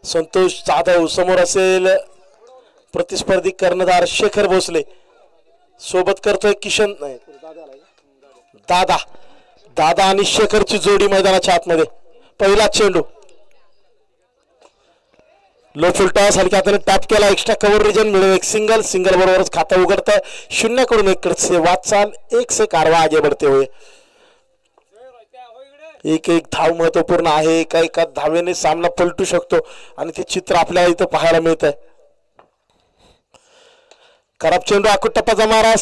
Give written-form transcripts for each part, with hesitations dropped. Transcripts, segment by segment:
संतोष जाधव समोर असेल प्रतिस्पर्धी कर्णधार शेखर भोसले सोबत करतोय किशन दादा दादा आणि शेखरची जोडी मैदानाच्या आतमध्ये पहिला चेंडू लो फुल टॉस हलक्या हाताने टॅप केला एक्स्ट्रा कव्हर रिजन मिळून एक सिंगल बरोबरच खाता उघडत आहे 0 1 वाटचाल 1 से कारवा आगे बढ़ते हुए एक धाव महत्वपूर्ण आहे एका धावेने सामना पलटू शकतो आणि ते चित्र आपल्याला इथं पाहायला मिळत आहे खराब चेंडू आकुटप्पाचा मारा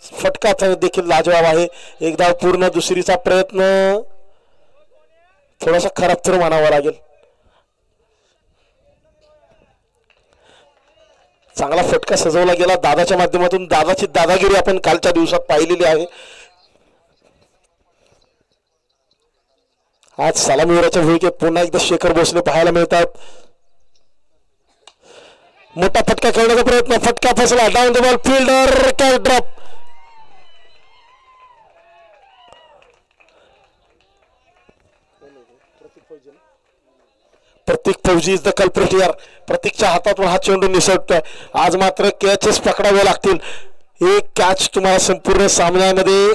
फटका देखील लाजवाब आहे एक धाव पूर्ण दुसरीचा प्रयत्न थोडासा खराब तर म्हणावा लागेल चांगला फटका सजवला गेला दादाच्या माध्यमातून दादाची दादागिरी आपण कालच्या दिवसात पाहिलेली आहे आज सलामीवीराच्या भूमिकेत पुन्हा एकदा शेखर भोसले पाहायला मिळतात मोठा फटका खेळण्याचा प्रयत्न फटका फसला down the ball fielder catch drop Prateek Fauji is the culprit here प्रतीकच्या हातातून हा चेंडू निसटतोय आज मात्र कॅचेस पकडावे लागतील एक कॅच तुम्हाला संपूर्ण सामन्यामध्ये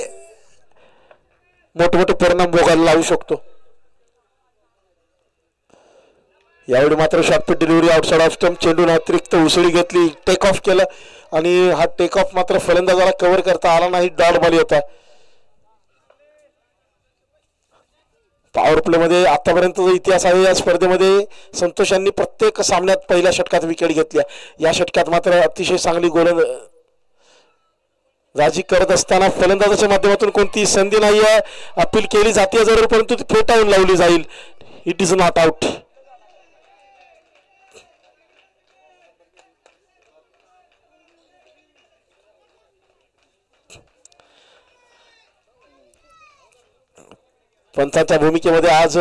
मोठमोठे परिणाम भोगायला लावू शकतो यावेळी मात्र शॉर्टपिट डिलिव्हरी आउटसाइड ऑफ स्टंप चेंडून अतिरिक्त उसळी घेतली टेक ऑफ केलं आणि हा टेक ऑफ मात्र फलंदाजाला कव्हर करता आला नाही डॉट बॉल येत आहे पॉवर प्ले मध्ये आतापर्यंत जो इतिहास आहे या स्पर्धेमध्ये संतोष यांनी प्रत्येक सामन्यात पहिल्या षटकात विकेट घेतल्या या षटकात मात्र अतिशय चांगली गोलंदाजी करत असताना फलंदाजाच्या माध्यमातून कोणती संधी नाही आहे अपील केली जाते जरूर परंतु ती फेटाळून लावली जाईल इट इज नॉट आउट पंचांच्या भूमिकेमध्ये आज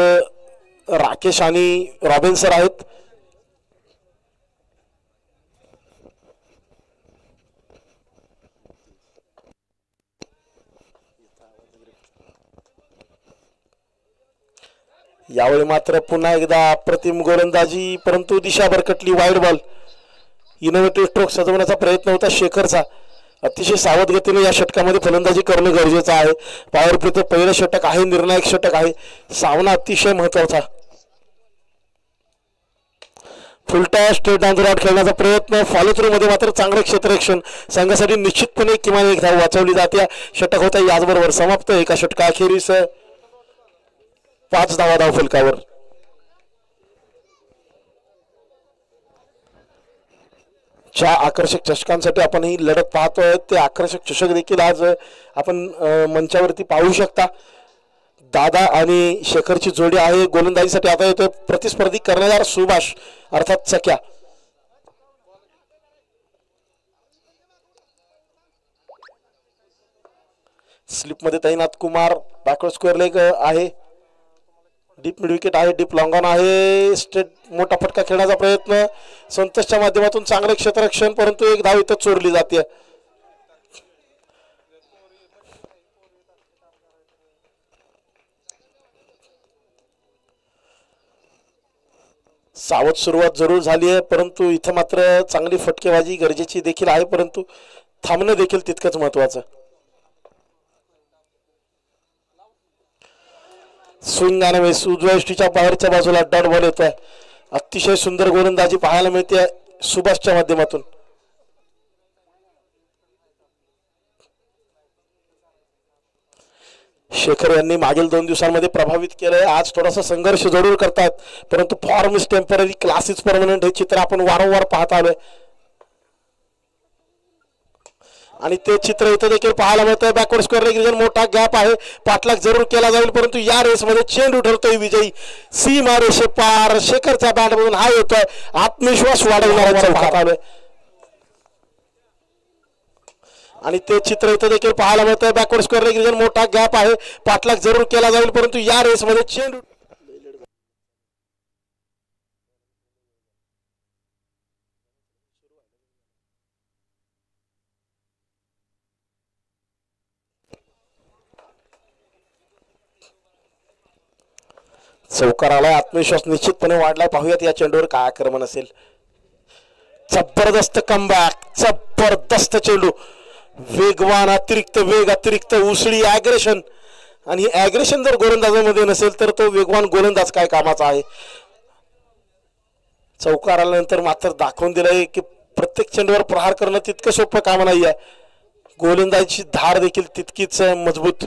राकेश आणि रॉबिन सर आहेत यावेळी मात्र पुन्हा एकदा अप्रतिम गोलंदाजी परंतु दिशा भरकटली वाईड बॉल इनोव्हेटिव्ह स्ट्रोक सजवण्याचा प्रयत्न होता शेखरचा अतिशय सावध गतीने या षटकामध्ये फलंदाजी करणं गरजेचं आहे पॉवर प्लेचं पहिलं षटक आहे निर्णायक षटक आहे सामना अतिशय महत्वाचा फुलटा स्ट्रेट डाऊन द रॉड खेळण्याचा प्रयत्न फॉलो थ्रू मध्ये मात्र चांगलं क्षेत्ररक्षण संघासाठी निश्चितपणे किमान एक धाव वाचवली जाते षटक होता याचबरोबर समाप्त एका षटकाअखेरीस 5 धावा धाव फलकावर ज्या आकर्षक चषकांसाठी आपण ही लढत पाहतोय ते आकर्षक चषक देखील आज आपण मंचावरती पाहू शकता दादा आणि शेखरची जोडी आहे गोलंदाजीसाठी आता येतोय प्रतिस्पर्धी कर्णधार सुभाष अर्थात चक्या स्लिप मध्ये तैनात कुमार बॅकवर्ड स्क्वेअर लेग आहे डीप मिड विकेट आहे डीप लॉंग ऑन आहे स्ट्रेट मोठा फटका खेळण्याचा प्रयत्न संतोषच्या माध्यमातून चांगले क्षेत्ररक्षण परंतु एक धाव इथं चोरली जाते सावध सुरुवात जरूर झाली आहे परंतु इथं मात्र चांगली फटकेबाजी गरजेची देखील आहे परंतु थांबणं देखील तितकंच महत्वाचं स्विंग आणि उजव्या यष्टीच्या बाहेरच्या बाजूला डॉट बॉल येतोय अतिशय सुंदर गोलंदाजी पाहायला मिळते सुभाषच्या माध्यमातून शेखर यांनी मागील 2 दिवसांमध्ये प्रभावित केलंय आज थोडासा संघर्ष जरूर करतात परंतु form is temporary class is permanent हे चित्र आपण वारंवार पाहत आलोय आणि ते चित्र इथं देखील पाहायला मिळतंय बॅकवर्ड स्क्वेअर लेग रिजन मोठा गॅप आहे पाठलाग जरूर केला जाईल परंतु या रेसमध्ये चेंडू ठरतोय विजयी सीमा रेषे पार शेखरच्या बॅटमधून हा येतोय आत्मविश्वास वाढवणारा पाहत आलोय आणि ते चित्र इथं देखील पाहायला मिळतंय बॅकवर्ड स्क्वेअर लेग रिजन मोठा गॅप आहे पाठलाग जरूर केला जाईल परंतु या रेसमध्ये चेंडू चौकार आलाय, आत्मविश्वास निश्चितपणे वाढलाय. पाहूयात या चेंडूवर काय आक्रमण असेल. जबरदस्त कमबॅक, जबरदस्त चेंडू, वेगवान, अतिरिक्त वेग, अतिरिक्त उसळी, ॲग्रेशन. आणि ही ॲग्रेशन जर गोलंदाजामध्ये नसेल तर तो वेगवान गोलंदाज काय कामाचा आहे. चौकार आल्यानंतर मात्र दाखवून दिलंय की प्रत्येक चेंडूवर प्रहार करणं तितकं सोपं काम नाही आहे. गोलंदाजीची धार देखील तितकीच मजबूत.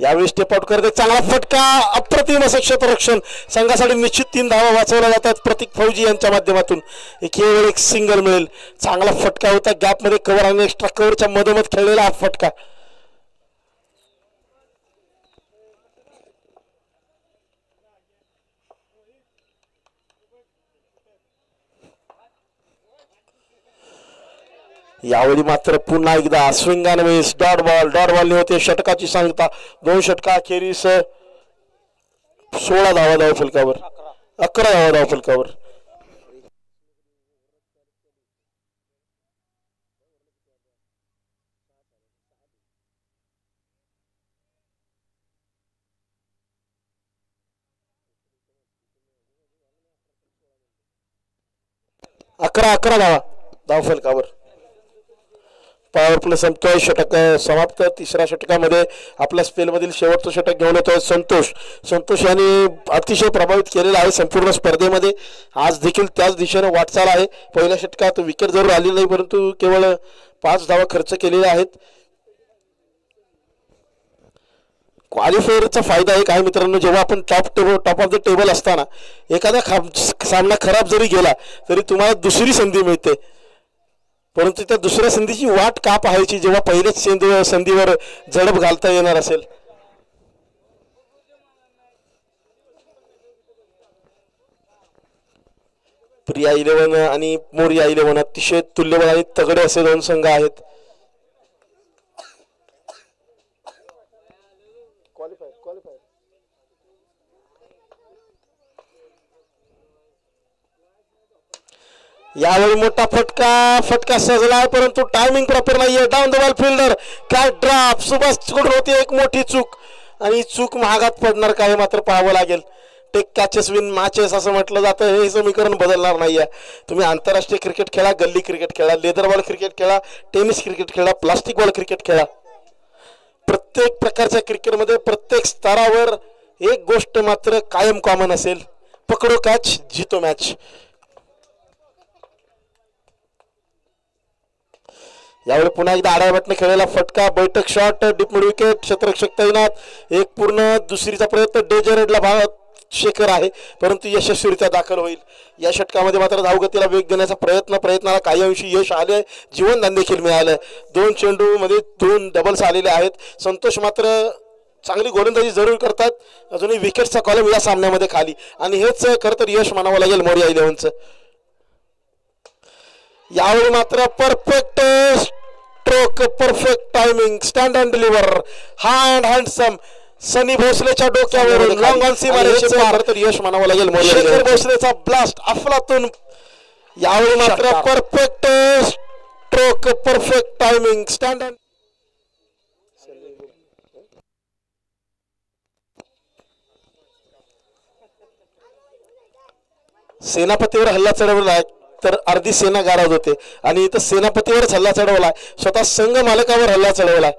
यावेळी स्टेप आउट करते, चांगला फटका, अप्रतिम असं क्षेत्ररक्षण. संघासाठी निश्चित 3 धावा वाचवल्या जातात प्रतीक फौजी यांच्या माध्यमातून. केवळ एक सिंगल मिळेल. चांगला फटका होता, गॅपमध्ये कव्हर आणि एक्स्ट्रा कव्हरच्या मधोमध खेळलेला हा फटका. यावेळी मात्र पुन्हा एकदा स्विंग अँड मिस, डॉट बॉलने होते षटकाची सांगता. 2 षटका अखेरीस 16 धावा धाव फलकावर, 11 धावा धाव फलकावर. अकरा धावा धाव फलकावर. Power play संपतोय. षटक समाप्त. तिसऱ्या षटकामध्ये आपल्या स्पेलमधील शेवटचं षटक घेऊन येतोय संतोष यांनी अतिशय प्रभावित केलेला आहे संपूर्ण स्पर्धेमध्ये. आज देखील त्याच दिशेने वाटचाल आहे. पहिल्या षटकात विकेट जरूर आली नाही परंतु केवळ 5 धावा खर्च केलेल्या आहेत. क्वालिफायरचा फायदा एक आहे मित्रांनो, जेव्हा आपण टॉप ऑफ द टेबल असताना एखादा सामना खराब जरी गेला तरी तुम्हाला दुसरी संधी मिळते. परंतु त्या दुसऱ्या संधीची वाट का पाहायची जेव्हा पहिल्याच संधीवर झडप घालता येणार असेल. प्रिया 11 आणि मोरिया 11 अतिशय तुल्यबळ आणि तगडे असे 2 संघ आहेत. यावेळी मोठा फटका सजलाय परंतु टायमिंग प्रॉपर नाहीये. डाऊन द बॉल फिल्डर, काय ड्रॉप. सुभाष कडून होती एक मोठी चूक आणि चूक महागात पडणार काय मात्र पाहावं लागेल. टेक कॅचेस विन मॅचेस असं म्हटलं जातं. हे समीकरण बदलणार नाहीये. तुम्ही आंतरराष्ट्रीय क्रिकेट खेळा, गल्ली क्रिकेट खेळा, लेदर बॉल क्रिकेट खेळा, टेनिस क्रिकेट खेळा, प्लास्टिक बॉल क्रिकेट खेळा, प्रत्येक प्रकारच्या क्रिकेटमध्ये प्रत्येक स्तरावर एक गोष्ट मात्र कायम कॉमन असेल, पकडो कॅच जितो मॅच. यावेळी पुन्हा एकदा आडाव्या बॅटने खेळलेला फटका, बैठक शॉट, डीप मिड विकेट, क्षेत्ररक्षक तैनात. एक पूर्ण दुसरीचा प्रयत्न, डेजरेडला भागात शेखर आहे परंतु यशस्वीरित्या दाखल होईल. या षटकामध्ये मात्र धावगतीला वेग देण्याचा प्रयत्नाला काही अंशी यश आले, जीवनदान देखील मिळालं. 2 चेंडूमध्ये 2 डबल्स आलेले आहेत. संतोष मात्र चांगली गोलंदाजी जरूर करतात. अजूनही विकेटचा कॉलम या सामन्यामध्ये खाली आणि हेच खरं तर यश मानावं लागेल मोरिया 11चं. यावेळी मात्र perfect stroke, perfect timing, stand and deliver, hard handsome. Sunny भोसलेच्या डोक्यावरून लॉंग ऑन सी मारायचे तर यश मानावं लागेल. शेखर भोसलेचा ब्लास्ट अफलातून. यावेळी मात्र perfect stroke, perfect timing, stand and. सेनापतीवर हल्ला चढवला आहे तर अर्धी सेना गाराज होते आणि इथं सेनापतीवरच हल्ला चढवलाय, स्वतः संघ मालकावर हल्ला चढवलाय.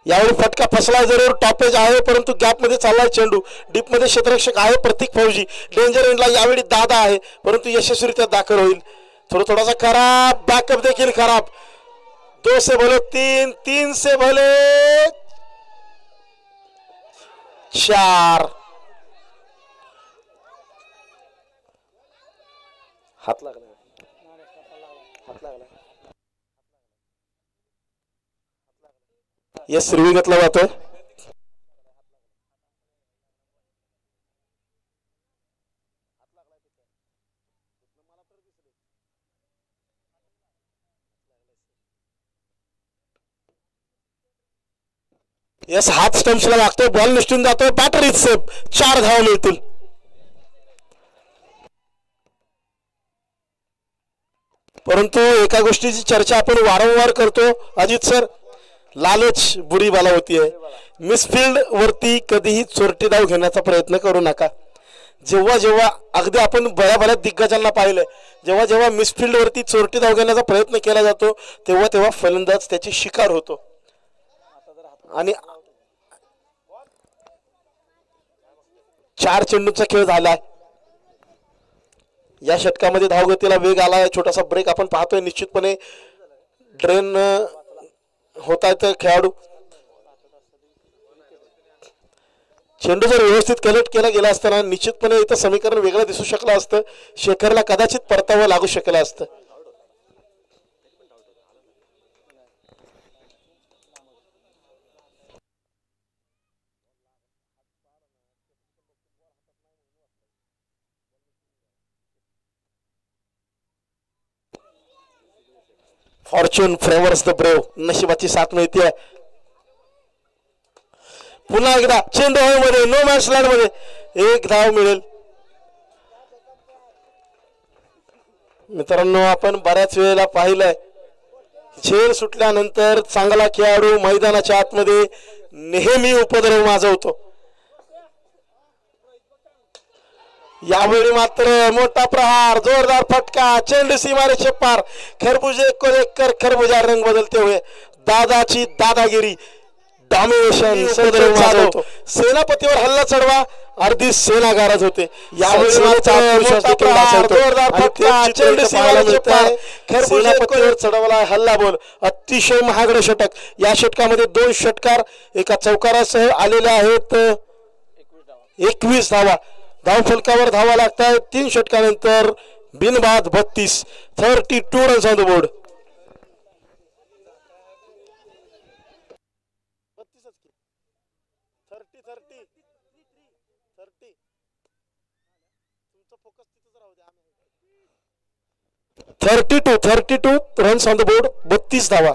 यावेळी फटका फसला जरूर, टॉपेज आहे परंतु गॅप मध्ये चाललाय चेंडू. डीप मध्ये क्षेत्ररक्षक आहे प्रतीक फौजी. डेंजर एंडला यावेळी दादा आहे परंतु यशस्वीरित्या दाखल होईल. थोडासा खराब बॅकअप देखील खराब. 2 से भले 3, 3 से भले 4. हात लागला. यस रिव्ह्यू घेतला जातोय. यस हात स्टंप्सला लागतोय, बॉल निसटून जातोय, बॅटर इज सेफ. 4 धावा मिळतील. परंतु एका गोष्टीची चर्चा आपण वारंवार करतो अजित सर, लालच बुरी बाला होतीये. मिसफिल्ड वरती कधीही चोरटी धाव घेण्याचा प्रयत्न करू नका. जेव्हा जेव्हा अगदी आपण बऱ्या दिग्गजांना पाहिलंय, जेव्हा जेव्हा मिसफिल्ड वरती चोरटी धाव घेण्याचा प्रयत्न केला जातो तेव्हा तेव्हा फलंदाज त्याची शिकार होतो. आणि 4 चेंडूंचा खेळ झालाय. या षटकामध्ये धावगतीला वेग आलाय. छोटासा ब्रेक आपण पाहतोय. निश्चितपणे ड्रेन होत आहेत खेळाडू. चेंडू जर व्यवस्थित कलेक्ट केला गेला असताना निश्चितपणे इथं समीकरण वेगळं दिसू शकलं असतं. शेखरला कदाचित परतावं लागू शकलं असतं. Fortune favours the brave. नशिबाची साथ मिळते. पुन्हा एकदा चेंडू हवेमध्ये, नो मॅच लँड मध्ये 1 धाव मिळेल. मित्रांनो, आपण बऱ्याच वेळेला पाहिलंय झेल सुटल्यानंतर चांगला खेळाडू मैदानाच्या आतमध्ये नेहमी उपद्रव माजवतो. यावेळी मात्र मोठा प्रहार, जोरदार फटका, चेंडू सीमारेषे पार. खरबुजे को लेकर खरबुजा रंग बदलते हुए दादाची दादागिरी, डॉमिनेशन सेनापतीवर हल्ला चढवा, अर्धी सेना गारज होते. यावेळी सेनापतीवर चढवला हल्ला बोल. अतिशय महागडे षटक. या षटकामध्ये 2 षटकार एका चौकारासह आलेले आहेत. 21 धावा. धावफलकावर धावा लागतात. 3 षटकानंतर बिनबाद 32. 32 runs on the board. Thirty two runs on the board. 32 धावा.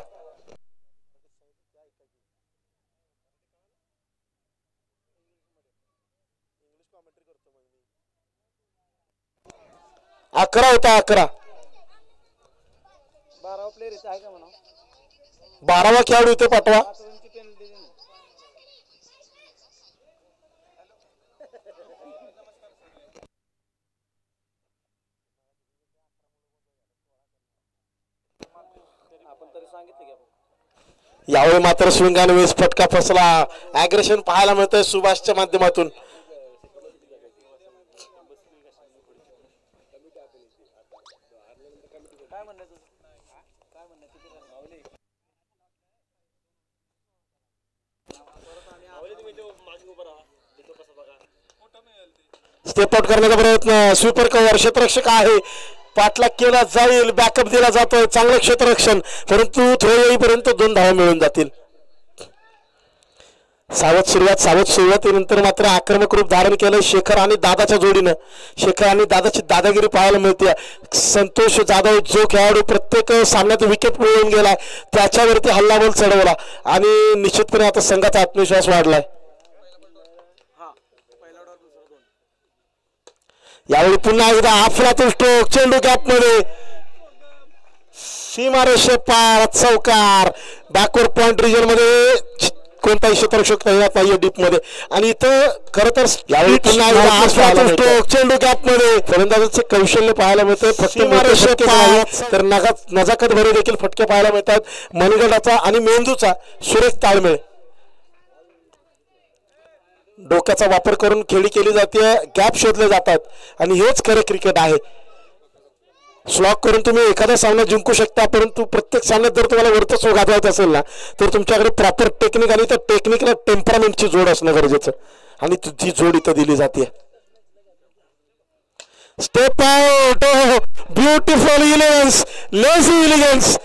अकरा होता. 11 12वा खेळाडू इथे पाठवा. यावेळी मात्र स्विंगाने वेस फटका फसला. ॲग्रेशन पाहायला मिळतंय सुभाषच्या माध्यमातून. स्टेप आउट करण्याचा प्रयत्न. Sweeper cover. क्षेत्ररक्षक आहे. पाठलाग केला जाईल. बॅकअप दिला जातोय. चांगलं क्षेत्ररक्षण, परंतु थोड्या वेळीपर्यंत 2 धावा मिळून जातील. सावध सुरुवातीनंतर मात्र आक्रमक रूप धारण केलं शेखर आणि दादाच्या जोडीनं. शेखर आणि दादाची दादागिरी पाहायला मिळते. संतोष जाधव जो खेळाडू प्रत्येक सामन्यात विकेट मिळवून गेलाय त्याच्यावरती हल्लाबोल चढवला आणि निश्चितपणे आता संघाचा आत्मविश्वास वाढलाय. यावेळी पुन्हा एकदा अफलातून स्ट्रोक. चेंडू गॅप मध्ये, सीमारेषे पार, चौकार. बॅकवर्ड पॉइंट रिजन मध्ये कोणताही क्षेत्ररक्षक तैनात नाहीये डीप मध्ये. आणि इथं खरं तर यावेळी पुन्हा एकदा अफलातून स्ट्रोक. चेंडू गॅप मध्ये. फलंदाजाचे कौशल्य पाहायला मिळतंय. फक्त तर नजाकत भरे देखील फटके पाहायला मिळतात. मनगटाचा आणि मेंदूचा सुरेख ताळमेळ. डोक्याचा वापर करून खेळी केली जाते. गॅप शोधले जातात आणि हेच खरं क्रिकेट आहे. स्लॉक करून तुम्ही एखादा सामना जिंकू शकता, परंतु प्रत्येक सामन्यात जर तुम्हाला वर्चस्व गाजवायचं असेल ना तर तुमच्याकडे प्रॉपर टेक्निक आणि त्या टेक्निकला टेम्परामेंटची जोड असणं गरजेचं, आणि ती जोड इथं दिली जाते. Step out. Beautiful elevens, lazy elegance.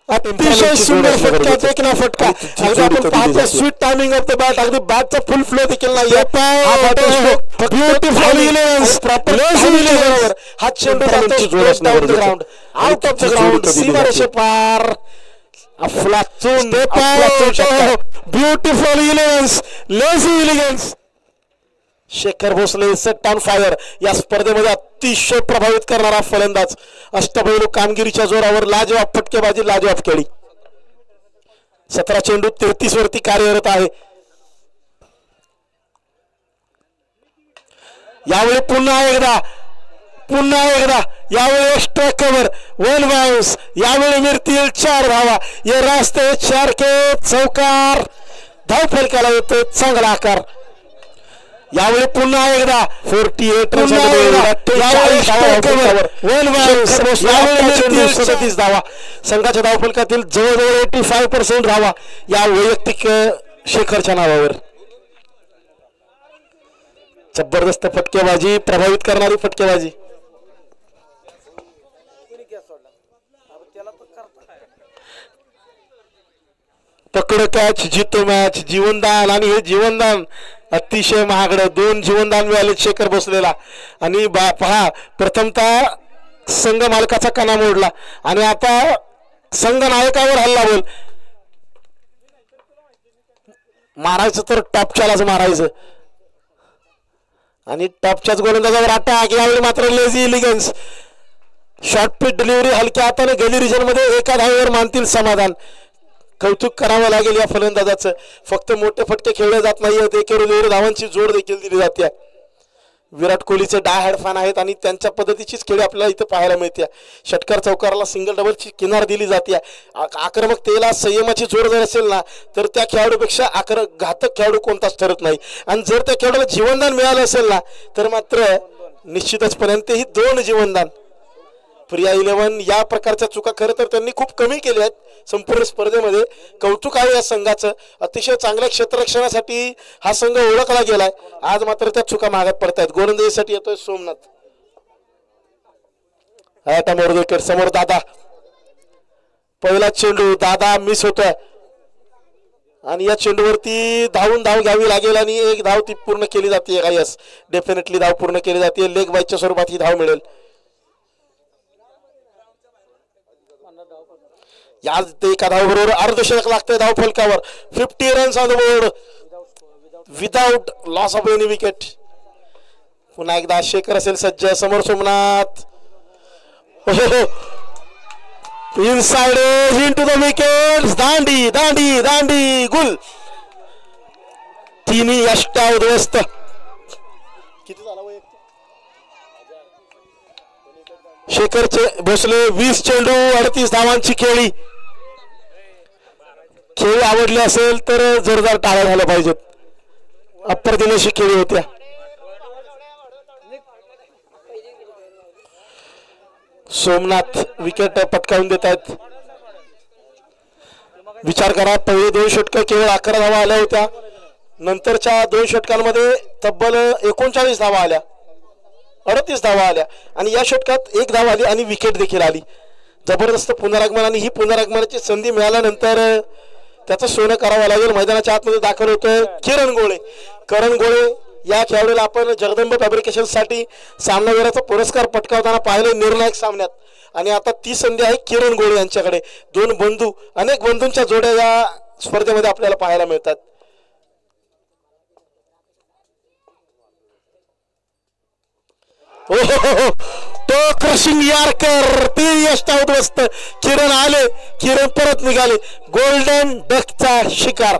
अतिशय सुंदर फटका, देखना फटका. अगदी आपण पाहतो sweet timing of the bat. अगदी बॅटचा फुल फ्लो देखील नाही. ब्युटिफुल इलेव्हन्स, बरोबर. हा चेंडू ground, out of the ground, सीमारेषे पार. अफलातून. Beautiful elevens, lazy elegance. Shekhar Bhosale set on fire. या स्पर्धेमध्ये अतिशय प्रभावित करणारा फलंदाज. अष्टपैलू कामगिरीच्या जोरावर लाजवाब फटकेबाजी, लाजवाब खेळी. 17 चेंडू 33 वरती कार्यरत आहे. यावेळी पुन्हा एकदा यावेळी स्ट्राइक कव्हर 1 बाउन्स. यावेळी मिळतील 4 धावा. ये रास्ते 4 के चौकार. धाव फलकाला येतो चांगला आकार. यावेळी पुन्हा एकदा 48 37 धावा. संघाच्या धावफलकातील जवळजवळ 85% धावा या वैयक्तिक शेखरच्या नावावर. जबरदस्त फटकेबाजी, प्रभावित करणारी फटकेबाजी. पकड कॅच जितो मॅच. जीवनदान, आणि हे जीवनदान अतिशय महागडं. 2 जीवनदान मिळाले शेखर भोसलेला. आणि पहा, प्रथमतः संघ मालकाचा कणा मोडला आणि आता संघ नायकावर हल्ला बोल. मारायचं तर टॉपच्यालाच मारायचं आणि टॉपच्याच गोलंदाजावर अटॅक. यावेळी मात्र लेझी इलिगन्स. शॉर्ट पिच डिलिव्हरी हलक्या हाताने गली रिजन मध्ये एका धावेवर मानतील समाधान. कौतुक करावं लागेल या फलंदाजाचं. फक्त मोठे फटके खेळले जात नाही, एकेरी धावांची जोड देखील दिली जाते. विराट कोहलीचे डाय हॅड फॅन आहेत आणि त्यांच्या पद्धतीचीच खेळी आपल्याला इथं पाहायला मिळते. षटकार चौकाराला सिंगल डबलची किनार दिली जाते. आक्रमकतेला संयमाची जोड जर असेल ना तर त्या खेळाडूपेक्षा घातक खेळाडू कोणताच ठरत नाही. आणि जर त्या खेळाडूला जीवनदान मिळालं असेल ना तर मात्र निश्चितच पर्यंत ही 2 जीवनदान. प्रिया 11 या प्रकारच्या चुका खरं तर त्यांनी खूप कमी केल्या आहेत संपूर्ण स्पर्धेमध्ये. कौतुक आहे या संघाचं. अतिशय चांगल्या क्षेत्ररक्षणासाठी हा संघ ओळखला गेलाय. आज मात्र त्या चुका मागत पडतायत. गोलंदाजीसाठी येतोय सोमनाथ. विकेट समोर दादा. पहिला चेंडू दादा मिस होतोय आणि या चेंडूवरती धाव घ्यावी लागेल आणि 1 धाव ती पूर्ण केली जाते. यस, डेफिनेटली धाव पूर्ण केली जाते. लेग बायच्या स्वरूपात ही धाव मिळेल. या एका धावबरोबर अर्धशतक लागतंय धाव फलकावर. 50 runs on the board without loss of any wicket. पुन्हा एकदा शेखर असेल सज्ज. समोर Somnath. Inside into the wicket. दांडी दांडी दांडी गुल. तिन्ही अष्टावध्वस्त. किती झाला शेखरचे भोसले 20 चेंडू 38 धावांची खेळी. खेळी आवडली असेल तर जोरदार टाळ्या झाल्या पाहिजेत. अप्रतिमशी खेळी होत्या. सोमनाथ विकेट पटकावून देत आहेत. विचार करा, पहिले 2 षटकं केवळ 11 धावा आल्या होत्या. नंतरच्या 2 षटकांमध्ये तब्बल 39 धावा आल्या, 38 धावा आल्या आणि या षटकात 1 धाव आली आणि विकेट देखील आली. जबरदस्त पुनरागमन. आणि ही पुनरागमनाची संधी मिळाल्यानंतर त्याचं सोनं करावं लागेल. मैदानाच्या आतमध्ये दाखल होतोय करण गोळे. या खेळाडूला आपण जगदंब फॅब्रिकेशन साठी सामनावीराचा पुरस्कार पटकावताना पाहिलं निर्णायक सामन्यात. आणि आता ती संधी आहे किरण गोळे यांच्याकडे. 2 बंधू, अनेक बंधूंच्या जोड्या या स्पर्धेमध्ये आपल्याला पाहायला मिळतात. तो क्रशिंग यार्कर. 3 अष्टावध्वस्त. किरण आले, किरण परत निघाले. गोल्डन डकचा शिकार.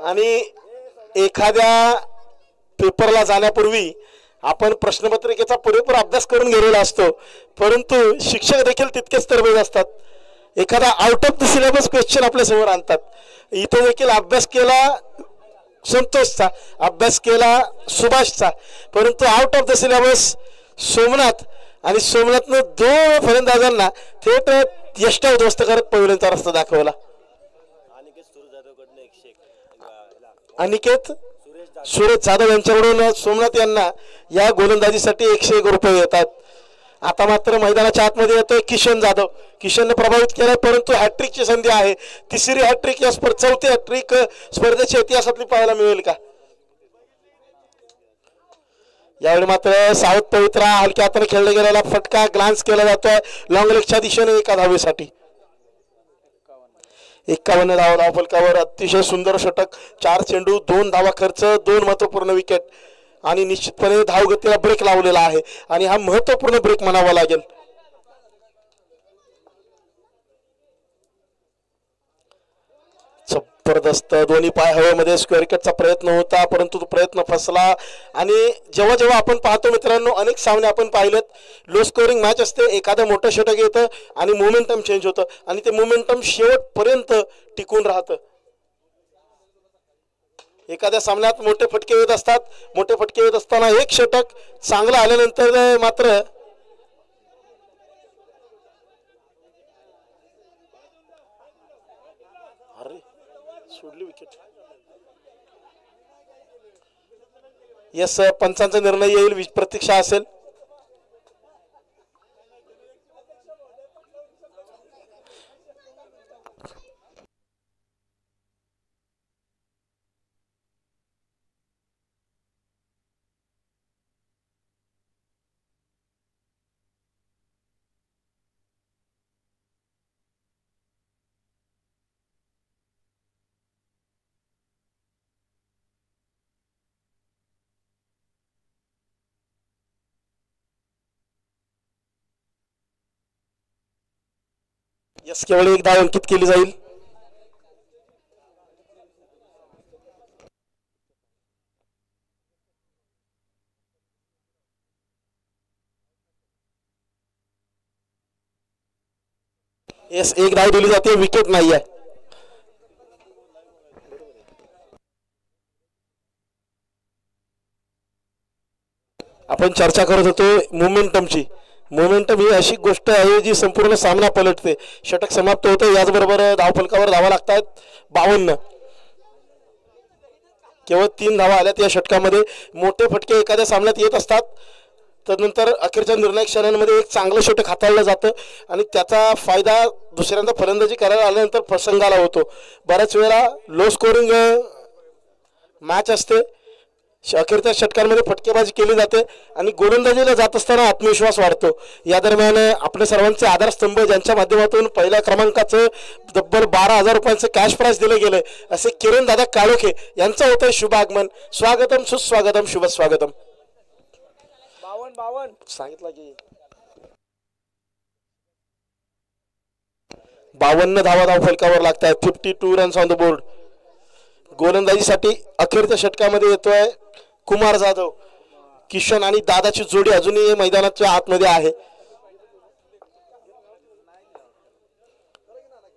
आणि एखाद्या पेपरला जाण्यापूर्वी आपण प्रश्नपत्रिकेचा पुरेपूर अभ्यास करून गेलेला असतो, परंतु शिक्षक देखील तितकेच तरबेज असतात. एखादा out of the syllabus question आपल्या समोर आणतात. इथे देखील अभ्यास केला संतोषचा, अभ्यास केला सुभाषचा, परंतु out of the syllabus Somnath. आणि सोमनाथनं 2 फलंदाजांना थेट यष्टावध्वस्त करत पहिल्यांचा रस्ता दाखवला. अनिकेत सुरेश जाधव यांच्याकडून सोमनाथ यांना या गोलंदाजीसाठी 101 रुपये येतात. आता मात्र मैदानाच्या आतमध्ये येतोय किशन जाधव. किशनने प्रभावित केलाय, परंतु हॅट्रिकची संधी आहे. 3री हॅट्रिक या चौथी हॅट्रिक स्पर्धेच्या इतिहासातली पाहायला मिळेल का? यावेळी मात्र सावध पवित्रा हलक्या हाताने खेळला गेलेला फटका ग्लान्स केला जातोय लॉंग लेगच्या दिशेने एका धावेसाठी. 51 धावा धाव फलकावर. अतिशय सुंदर षटक. 4 चेंडू 2 धावा खर्च, 2 महत्वपूर्ण विकेट. आणि निश्चितपणे धावगतीला ब्रेक लावलेला आहे आणि हा महत्त्वपूर्ण ब्रेक म्हणावा लागेल. जबरदस्त दोन्ही पाय हवेमध्ये स्क्वेअर विकेटचा प्रयत्न होता, परंतु तो प्रयत्न फसला. आणि जेव्हा जेव्हा आपण पाहतो मित्रांनो, अनेक सामने आपण पाहिलेत, लो स्कोरिंग मॅच असते, एखादं मोठं षटक येतं आणि मोमेंटम चेंज होतं आणि ते मोमेंटम शेवटपर्यंत टिकून राहतं. एखाद्या सामन्यात मोठे फटके येत असतात, मोठे फटके येत असताना एक षटक चांगलं आल्यानंतर मात्र सोडली विकेट. यस, पंचांचा निर्णय येईल, प्रतीक्षा असेल. यस, केवळ एक धाव अंकित केली जाईल. यस, एक धाव दिली जाते, विकेट नाही आहे. आपण चर्चा करत होतो मोमेंटमची. मोमेंटम ही अशी गोष्ट आहे जी संपूर्ण सामना पलटते. षटक समाप्त होते, याचबरोबर धावफलकावर धावा लागतात 52. केवळ 3 धावा आल्यात या षटकामध्ये. मोठे फटके एखाद्या सामन्यात येत असतात, तदनंतर अखेरच्या निर्णायक क्षणांमध्ये एक चांगलं षटक हाताळलं जातं आणि त्याचा फायदा दुसऱ्यांदा फलंदाजी करायला आल्यानंतर प्रसंगाला होतो. बऱ्याच वेळा लो स्कोरिंग मॅच असते, अखेरच्या षटकांमध्ये फटकेबाजी केली जाते आणि गोलंदाजीला जात असताना आत्मविश्वास वाढतो. या दरम्यान आपल्या सर्वांचे आधारस्तंभ ज्यांच्या माध्यमातून पहिल्या क्रमांकाचं तब्बल 12,000 रुपयांचं कॅश प्राइज दिले गेले असे किरण दादा काळोखे यांचं होतं शुभ आगमन. स्वागतम, सुस्वागतम, शुभ स्वागतम. 52 सांगितलं की 52 धावा धावफलकावर लागतात. 52 रन्स ऑन द बोर्ड. गोलंदाजीसाठी अखेरच्या षटकामध्ये येतोय कुमार जाधव. किशन आणि दादाची जोडी अजूनही मैदानाच्या आतमध्ये आहे.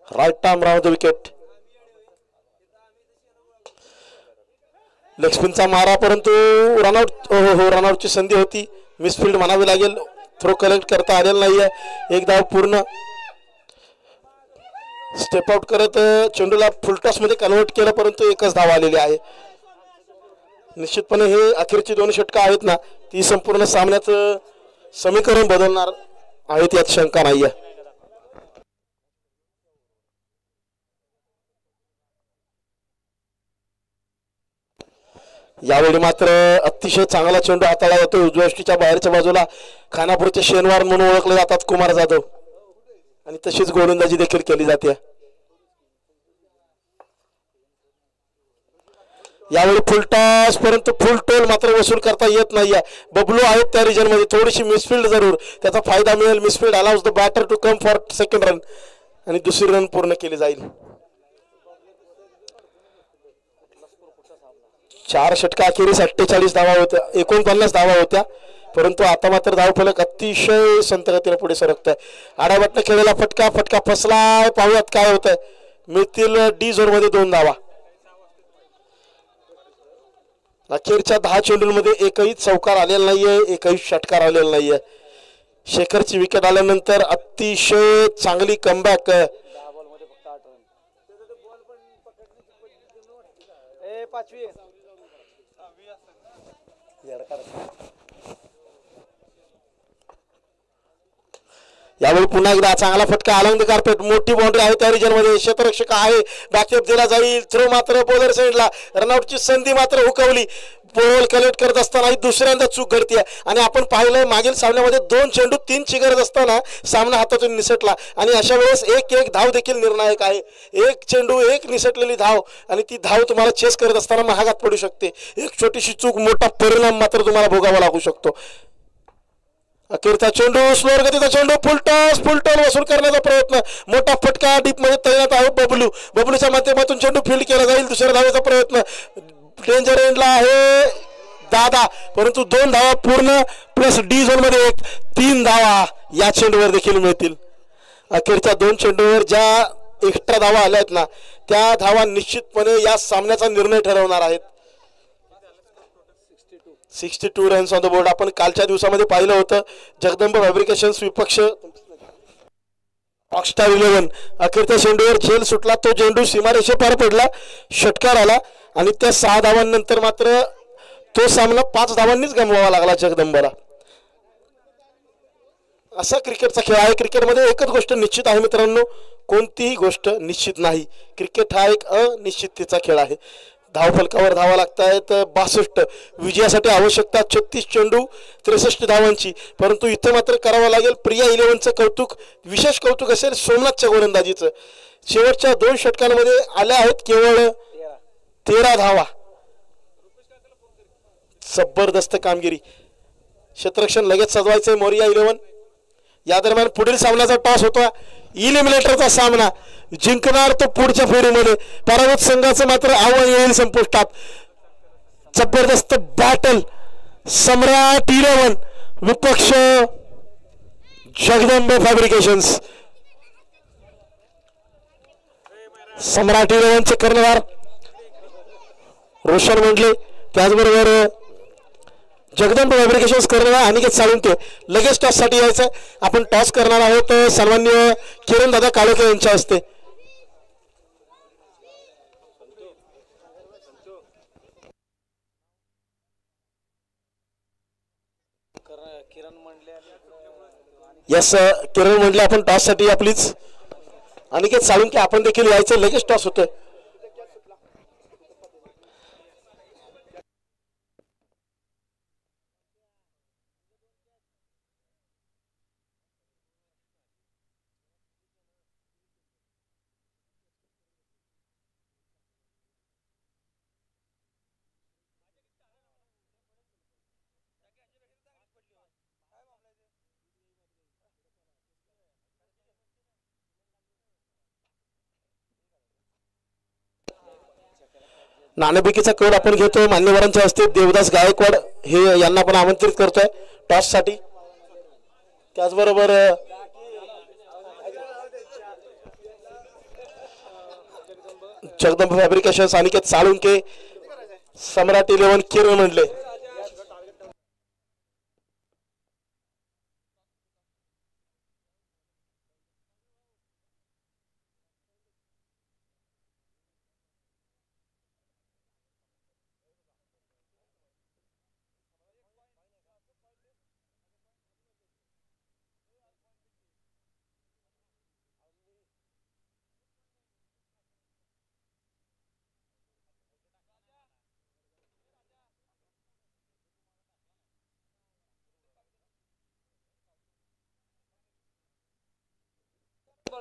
Right arm round the wicket. Leg स्पिनचा मारा, परंतु रनआउट. हो, रनआउटची संधी होती, मिसफिल्ड म्हणावी लागेल. थ्रो कलेक्ट करता आलेला नाहीये. एक धाव पूर्ण. स्टेप आउट करत चेंडूला फुलटॉस मध्ये कन्वर्ट केलं, परंतु एकच धाव आलेली आहे. निश्चितपणे हे अखेरची 2 षटकं आहेत ना, ती संपूर्ण सामन्याचं समीकरण बदलणार आहेत, यात शंका नाहीये. यावेळी मात्र अतिशय चांगला चेंडू हाताळला जातो. उजव्या बाहेरच्या बाजूला खानापूरचे शेनवार म्हणून ओळखले जातात कुमार जाधव, आणि तशीच गोलंदाजी देखील केली जाते. यावेळी फुल टॉस, परंतु फुल टोल मात्र वसूल करता येत नाहीये. बबलू आहेत त्या रिजन मध्ये, थोडीशी मिसफिल्ड जरूर, त्याचा फायदा मिळेल. Misfield allows the batter to come for second run आणि दुसरी रन पूर्ण केली जाईल. 4 षटका अखेरीस 48 धावा होत्या, 49 धावा होत्या, परंतु आता मात्र धावफलक अतिशय संत गतीने पुढे सरकत आहे. आडावटने खेळलेला फटका फसलाय. पाहूयात काय होत आहे. मिळतील डी झोन मध्ये 2 धावा. अखेरच्या 10 चेंडूंमध्ये एकही चौकार आलेला नाहीये, एकही षटकार आलेला नाहीये. शेखरची विकेट आल्यानंतर अतिशय चांगली कमबॅक. यावेळी पुन्हा एकदा चांगला फटका अलंग कार्पेट. मोठी बाउंड्री आहे त्या रिजन मध्ये. क्षेत्ररक्षक आहे, बॅकअप दिला जाईल. थ्रो मात्र बॉलर साइडला. रनआउटची संधी मात्र हुकवली. बॉल कलेक्ट करत असताना दुसऱ्यांदा चूक घडते आणि आपण पाहिलं मागील सामन्यामध्ये 2 चेंडू 3 चिघळत असताना सामना हातातून निसटला आणि अशा वेळेस एक धाव देखील निर्णायक आहे. एक चेंडू एक निसटलेली धाव आणि ती धाव तुम्हाला चेस करत असताना महागात पडू शकते. एक छोटीशी चूक मोठा परिणाम मात्र तुम्हाला भोगावा लागू शकतो. अखेरचा चेंडू स्लोअर गतीचा चेंडू फुलटॉस वसूल करण्याचा प्रयत्न मोठा फटका डीप मध्ये तैनात आहे बबलूच्या माध्यमातून चेंडू फील्ड केला जाईल. दुसऱ्या धावेचा प्रयत्न डेंजर एंडला आहे दादा परंतु 2 धावा पूर्ण प्लस डी झोन मध्ये 3 धावा या चेंडूवर देखील मिळतील. अखेरच्या 2 चेंडूवर ज्या एक्स्ट्रा धावा आल्या आहेत ना त्या धावा निश्चितपणे या सामन्याचा निर्णय ठरवणार आहेत. 62 रन्स ऑन द बोर्ड. आपण कालच्या दिवसामध्ये पाहिलं होतं जगदंब फॅब्रिकेशन्स विपक्ष रॉकस्टार 11 अखेरच्या चेंडूवर झेल सुटला. तो चेंडू सीमारेषे पार पडला षटकार आला आणि त्या 6 धावांनंतर मात्र तो सामना 5 धावांनीच गमवावा लागला जगदंबला. असा क्रिकेटचा खेळ आहे. क्रिकेटमध्ये एकच गोष्ट निश्चित आहे मित्रांनो कोणतीही गोष्ट निश्चित नाही. क्रिकेट हा एक अनिश्चिततेचा खेळ आहे. धावफलकावर धावा लागतायत 62 विजयासाठी आवश्यकता 36 चेंडू 63 धावांची. परंतु इथे मात्र करावं लागेल प्रिया 11चं कौतुक विशेष कौतुक असेल सोमनाथच्या गोलंदाजीचं. शेवटच्या 2 षटकांमध्ये आल्या आहेत केवळ 13 धावा. जबरदस्त कामगिरी. क्षेत्ररक्षण लगेच सजवायचंय मोरिया 11. या दरम्यान पुढील सामन्याचा टॉस होता इलिमिनेटरचा सामना जिंकणार तो पुढच्या फेरीमध्ये पराभूत संघाचं मात्र आव्हान येईल संपुष्टात. जबरदस्त बॅटल सम्राट 11 विपक्ष जगदंब फॅब्रिकेशन्स. सम्राट 11चे कर्णधार रोशन मंडले त्याचबरोबर जगदंब फॅब्रिकेशन्स कर्णधार अनिकेत साळुंके लगेच टॉस साठी यायचं. आपण टॉस करणार आहोत सन्माननीय किरण दादा काळोखे यांच्या हस्ते. यस किरण मंडले आपण टॉस साठी आपलीच अनिकेत साळुंके आपण देखील यायचं. लगेच टॉस होतोय. नाणेफेकीचा कौल आपण घेतो मान्यवरांच्या हस्ते. देवदास गायकवाड हे यांना पण आमंत्रित करतोय टॉस साठी. त्याचबरोबर जगदंब फॅब्रिकेशन्स अनिकेत साळुंके सम्राट 11 किरण मंडले.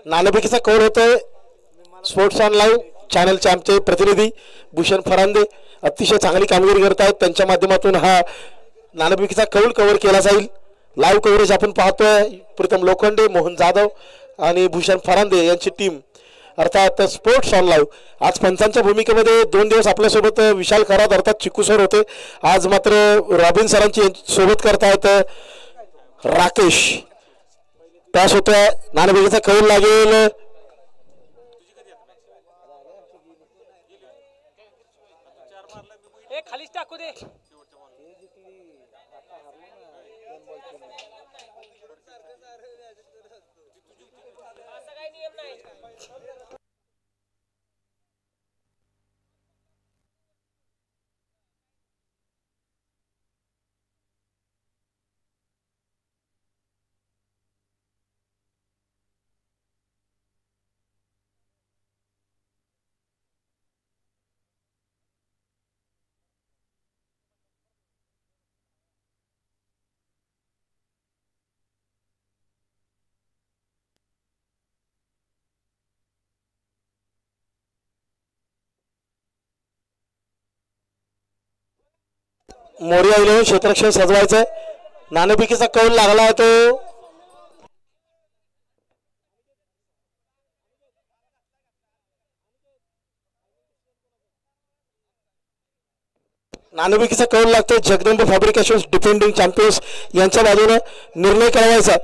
नाणेफेकीचा कौल होतोय स्पोर्ट्स ऑन लाईव्ह चॅनलचे आमचे प्रतिनिधी भूषण फरांदे अतिशय चांगली कामगिरी करत आहेत. त्यांच्या माध्यमातून हा नाणेफेकीचा कौल कव्हर केला जाईल. लाईव्ह कव्हरेज आपण पाहतोय प्रीतम लोखंडे मोहन जाधव आणि भूषण फरांदे यांची टीम अर्थात स्पोर्ट्स ऑन लाईव्ह. आज पंचांच्या भूमिकेमध्ये 2 दिवस आपल्यासोबत विशाल खरात अर्थात चिक्कू सर होते. आज मात्र रॉबिन सरांची सोबत करतायत राकेश. टॉस होतोय नाणेफेकीचा कौल लागेल. खालीच टाकू दे. मोरिया 11 क्षेत्ररक्षण सजवायचंय. नाणेफेकीचा कौल लागला आहे तो. नाणेफेकीचा कौल लागतोय. जगदंब फॅब्रिकेशन डिफेंडिंग चॅम्पियन्स यांच्या बाजूने निर्णय कळवायचा.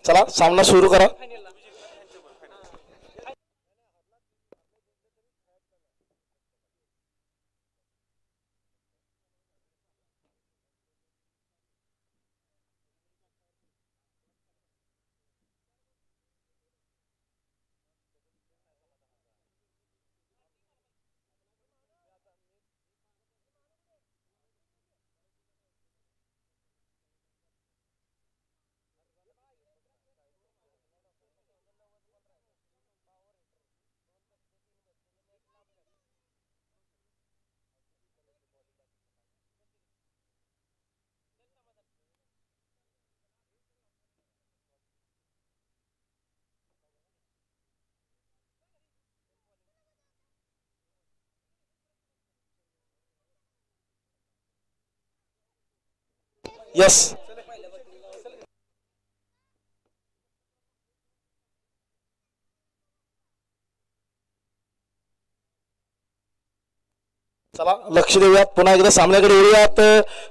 चला सामना सुरू करा. यस चला लक्ष देऊयात. पुन्हा एकदा सामन्याकडे येऊयात.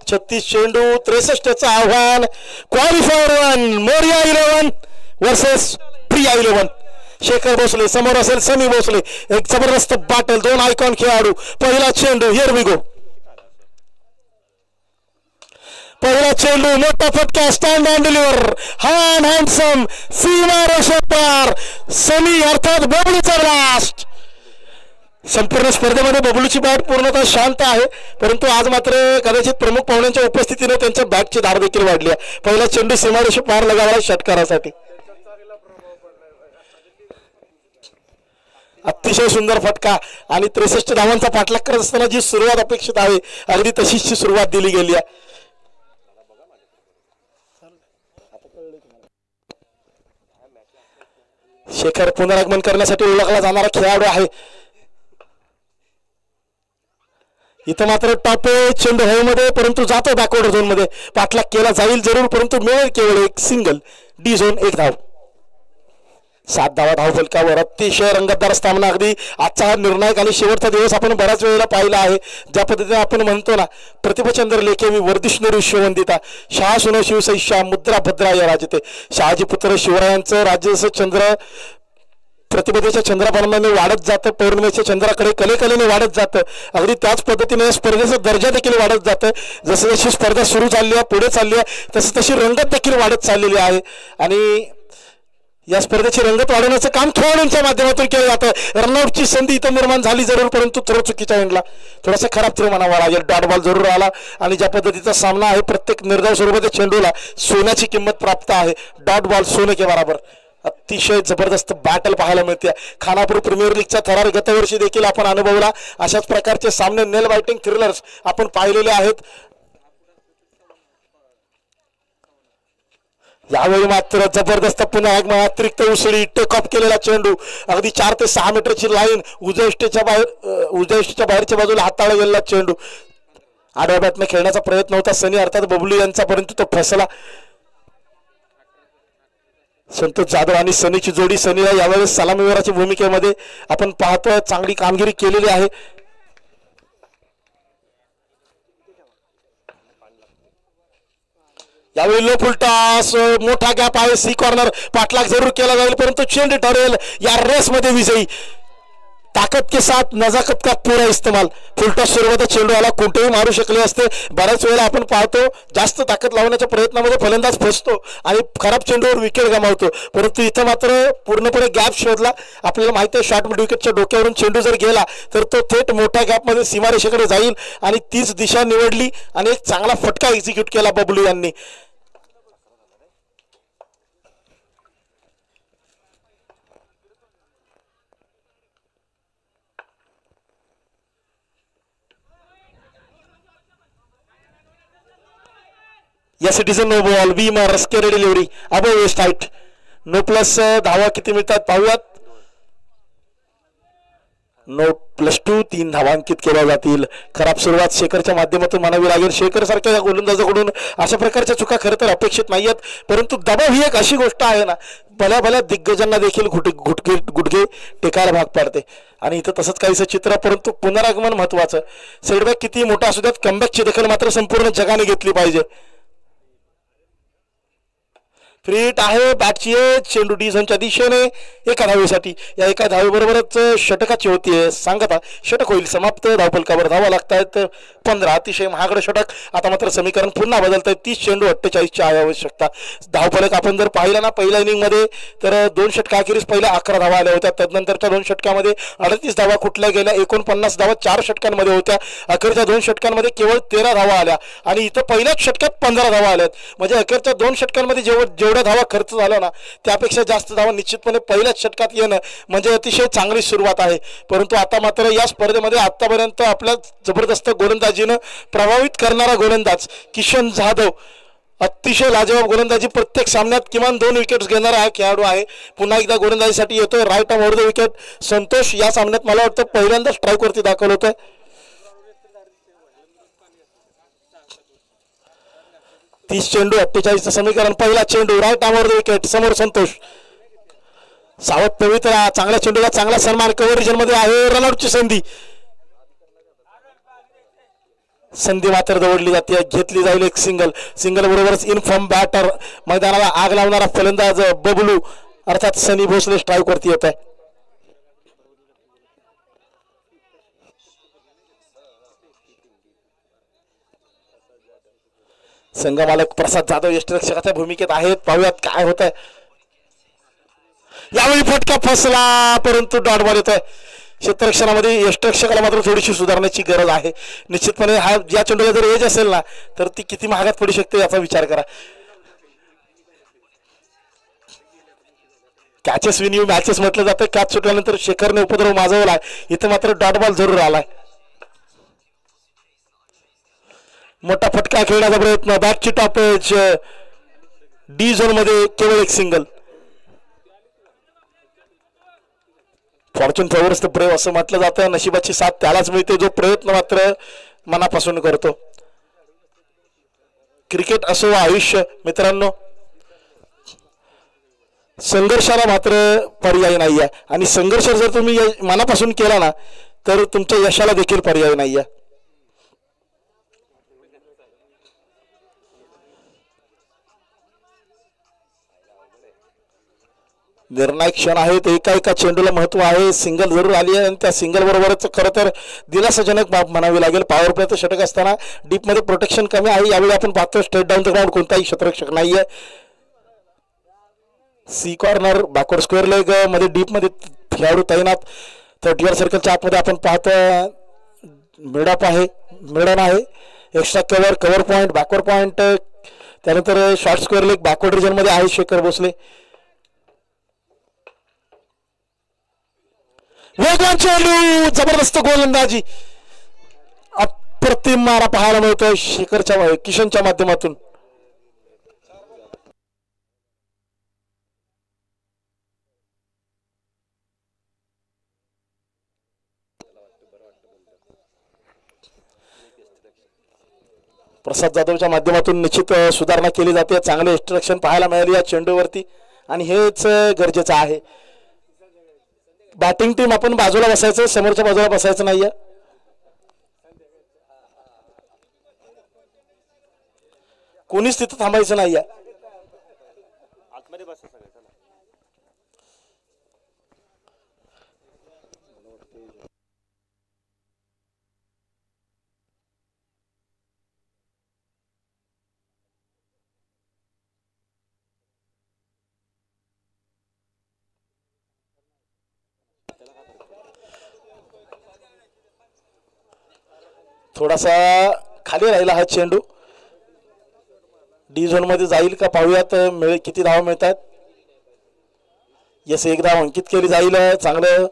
36 चेंडू 63चं आव्हान. Qualifier 1 Moriya 11 versus Priya 11. शेखर भोसले समोर असेल सनी भोसले. एक जबरदस्त बॅटल. 2 आयकॉन खेळाडू. पहिला चेंडू हिअर वी गो. पहिला चेंडू मोठा फटका. Stand and deliver. हँडसम सीमा रेषेपार. सनी अर्थात बबलूचा ब्लास्ट. संपूर्ण स्पर्धेमध्ये बबलूची बॅट पूर्णतः शांत आहे, परंतु आज मात्र कदाचित प्रमुख पाहुण्यांच्या उपस्थितीने त्यांच्या बॅटची धार देखील वाढली आहे. पहिला चेंडू सीमारेषे पार लगावला षटकारासाठी. अतिशय सुंदर फटका आणि 63 धावांचा पाठलाग करत असताना जी सुरुवात अपेक्षित आहे अगदी तशीच सुरुवात दिली गेली आहे. शेखर पुनरागमन करण्यासाठी ओळखला जाणारा खेळाडू आहे. इथं मात्र टॉप चेंडू हवेमध्ये, परंतु जातो बॅकवर्ड झोन मध्ये. पाठलाग केला जाईल जरूर, परंतु मिळेल केवळ एक सिंगल. डी झोन 1 धाव. 7 धावा धाव फलकावर. अतिशय रंगतदार सामना. अगदी आजचा हा निर्णायक आणि शेवटचा दिवस आपण बऱ्याच वेळेला पाहिला आहे. ज्या पद्धतीने आपण म्हणतो ना, प्रतिभचंद्र लेखे मी वर्धिष्णू ऋष्यवंदिता शहा सुनो शिवसैष्या मुद्रा भद्रा या राजते. शहाजी पुत्र शिवरायांचं राज्य जसं चंद्र प्रतिपदेच्या चंद्राप्रमाणे वाढत जातं, पौर्णिमेच्या चंद्राकडे कलेकलेने वाढत जातं, अगदी त्याच पद्धतीने स्पर्धेचा दर्जा देखील वाढत जातं. जसं जशी स्पर्धा सुरू झाली आहे, पुढे चालली आहे, तसं तशी रंगत देखील वाढत चाललेली आहे. आणि या स्पर्धेची रंगत वाढवण्याचं काम खेळाडूंच्या माध्यमातून केलं जातं. रनआउटची संधी इथं निर्माण झाली जरूर, परंतु थोडं चुकीच्या एंडला थोडासा खराब थ्रो म्हणावा लागेल. डॉट बॉल जरूर आला आणि ज्या पद्धतीचा सामना आहे, प्रत्येक निर्धाव स्वरूपाच्या चेंडूला सोन्याची किंमत प्राप्त आहे. डॉट बॉल सोने के बराबर. अतिशय जबरदस्त बॅटल पाहायला मिळते. खानापूर प्रीमियर लीगचा थरार गतवर्षी देखील आपण अनुभवला. अशाच प्रकारचे सामने नेल बायटिंग थ्रिलर्स आपण पाहिलेले आहेत. यावेळी मात्र जबरदस्त पुन्हा एक अतिरिक्त उसळी टेक ऑफ केलेला चेंडू अगदी 4 ते 6 मीटरची लाईन उजव्या इष्टेच्या बाहेरच्या बाजूला हाताळला गेलेला चेंडू आडव्या बॅटने खेळण्याचा प्रयत्न होता सनी अर्थात बबलू यांचा, परंतु तो फसला. संतोष जाधव आणि सनीची जोडी, सनीला यावेळेस सलामीवीराच्या भूमिकेमध्ये आपण पाहतोय चांगली कामगिरी केलेली आहे. यावेळी लो फुलटॉस मोठा गॅप आहे. सी कॉर्नर पाठलाग जरूर केला जाईल परंतु चेंडू ठरेल या रेस मध्ये विजयी. ताकद के साथ नजाकत का पूरा इस्तेमाल. फुलटॉस सुरुवात चेंडू आला कोणतेही मारू शकले असते. बऱ्याच वेळेला आपण पाहतो जास्त ताकद लावण्याच्या प्रयत्नामध्ये फलंदाज फसतो आणि खराब चेंडूवर विकेट गमावतो, परंतु इथं मात्र पूर्णपणे गॅप शोधला. आपल्याला माहिती आहे शॉर्ट मिड विकेटच्या डोक्यावरून चेंडू जर गेला तर तो थेट मोठ्या गॅपमध्ये सीमारेषेकडे जाईल आणि तीच दिशा निवडली आणि एक चांगला फटका एक्झिक्यूट केला बबलू यांनी. Yes, it is a no ball. Beamer scary delivery above waist height. No plus धावा किती मिळतात पाहूयात. No plus 2 3 धावा अंकित केल्या जातील. खराब सुरुवात शेखरच्या माध्यमातून मानावी लागेल. शेखर सारख्या गोलंदाजाकडून अशा प्रकारच्या चुका खरं तर अपेक्षित नाहीयेत, परंतु दबाव ही एक अशी गोष्ट आहे ना भल्या भल्या दिग्गजांना देखील गुडघे टेकायला भाग पाडते आणि इथं तसंच काहीसं चित्र. परंतु पुनरागमन महत्वाचं. सेटबॅक किती मोठा असू द्यात कमबॅकची दखल मात्र संपूर्ण जगाने घेतली पाहिजे. फ्रीट आहे बॅटची चेंडू डी झोनच्या दिशेने एका धावेसाठी. या एका धावेबरोबरच षटकाची होतीये सांगता. षटक होईल समाप्त. धावफलकावर धावा लागतायत 15. अतिशय महागडं षटक. आता मात्र समीकरण पुन्हा बदलत आहे. 30 चेंडू 48ची आवश्यकता. धावफलक आपण जर पाहिला ना पहिल्या इनिंगमध्ये तर 2 षटकाखेरीस पहिल्या 11 धावा आल्या होत्या. त्यानंतरच्या 2 षटकामध्ये 38 धावा कुठल्या गेल्या. 49 धावा 4 षटकांमध्ये होत्या. अखेरच्या 2 षटकांमध्ये केवळ 13 धावा आल्या आणि इथं पहिल्याच षटकात 15 धावा आल्यात. म्हणजे अखेरच्या 2 षटकांमध्ये जेवढ्या धावा खर्च झाला ना त्यापेक्षा जास्त धावा निश्चितपणे पहिल्याच षटकात येणं म्हणजे अतिशय चांगली सुरुवात आहे. परंतु आता मात्र या स्पर्धेमध्ये आतापर्यंत आपल्या जबरदस्त गोलंदाजीनं प्रभावित करणारा गोलंदाज किशन जाधव अतिशय लाजवाब गोलंदाजी. प्रत्येक सामन्यात किमान 2 विकेट्स घेणारा हा खेळाडू आहे. पुन्हा एकदा गोलंदाजीसाठी येतोय. Right arm over the wicket. Santosh या सामन्यात मला वाटतं पहिल्यांदा स्ट्राईक वरती दाखवलं होतं. 30 चेंडू 48चं समीकरण. पहिला चेंडू right arm over the wicket. समोर संतोष. सावध पवित्रा चांगल्या चेंडूला चांगला सन्मान. कव्हर रिजन मध्ये आहे. रनआउटची संधी मात्र दवडली जाते. घेतली जाईल एक सिंगल बरोबरच इनफॉर्म बॅटर मैदानाला आग लावणारा फलंदाज बबलू अर्थात सनी भोसले स्ट्राईक वरती येत आहे. संघमालक प्रसाद जाधव यष्टिरक्षकाच्या भूमिकेत आहेत. पाहूयात काय होत आहे. यावेळी फटका फसला परंतु डॉट बॉल येतोय. क्षेत्ररक्षणामध्ये यष्टिरक्षकाला मात्र थोडीशी सुधारण्याची गरज आहे. निश्चितपणे हा या चेंडूला जर एज असेल ना तर ती किती महागात पडू शकते याचा विचार करा. कॅचेस विन यू मॅचेस म्हटलं जातं. कॅच सुटल्यानंतर शेखरने उपद्रव माजवलाय. इथं मात्र डॉट बॉल जरूर आलाय. मोठा फटका खेळण्याचा प्रयत्न. बॅटची टॉपेज डी झोन मध्ये केवळ एक single. Fortune favours the brave असं म्हटलं जातं. नशिबाची साथ त्यालाच मिळते जो प्रयत्न मात्र मनापासून करतो. क्रिकेट असो आयुष्य मित्रांनो संघर्षाला मात्र पर्याय नाहीये आणि संघर्ष जर तुम्ही मनापासून केला ना तर तुमच्या यशाला देखील पर्याय नाहीये. निर्णायक क्षण आहेत. एका चेंडूला महत्व आहे. सिंगल जरूर आली आहे आणि त्या सिंगल बरोबरच खरं तर दिलासाजनक बाब म्हणावी लागेल. पॉवर प्लेचं षटक असताना डीप मध्ये प्रोटेक्शन कमी आहे. यावेळी आपण पाहतो स्ट्रेट डाऊन द ग्राउंड कोणताही क्षेत्ररक्षक नाहीये. सी कॉर्नर बॅकवर्ड स्क्वेअर लेग मध्ये डीप मध्ये खेळाडू तैनात. 30 सर्कलच्या आतमध्ये आपण पाहतो मिडअप आहे मिडन आहे. Extra cover point backward point त्यानंतर short square leg backward region मध्ये आहे शेखर भोसले. वेगवान चेंडू जबरदस्त गोलंदाजी अप्रतिम मारा पाहायला मिळतोय शेखरच्या किशनच्या माध्यमातून. प्रसाद जाधवच्या माध्यमातून निश्चित सुधारणा केली जाते. चांगले इन्स्ट्रक्शन पाहायला मिळाली या चेंडूवरती आणि हेच गरजेचं आहे. बॅटिंग टीम आपण बाजूला बसायचं, समोरच्या बाजूला बसायचं नाहीये. कोणीच तिथं थांबायचं नाहीये. थोडासा खाली राहिला हा चेंडू. डी झोन मध्ये जाईल का पाहूयात. किती धावा मिळतात. यस, एक धाव अंकित केली जाईल. चांगलं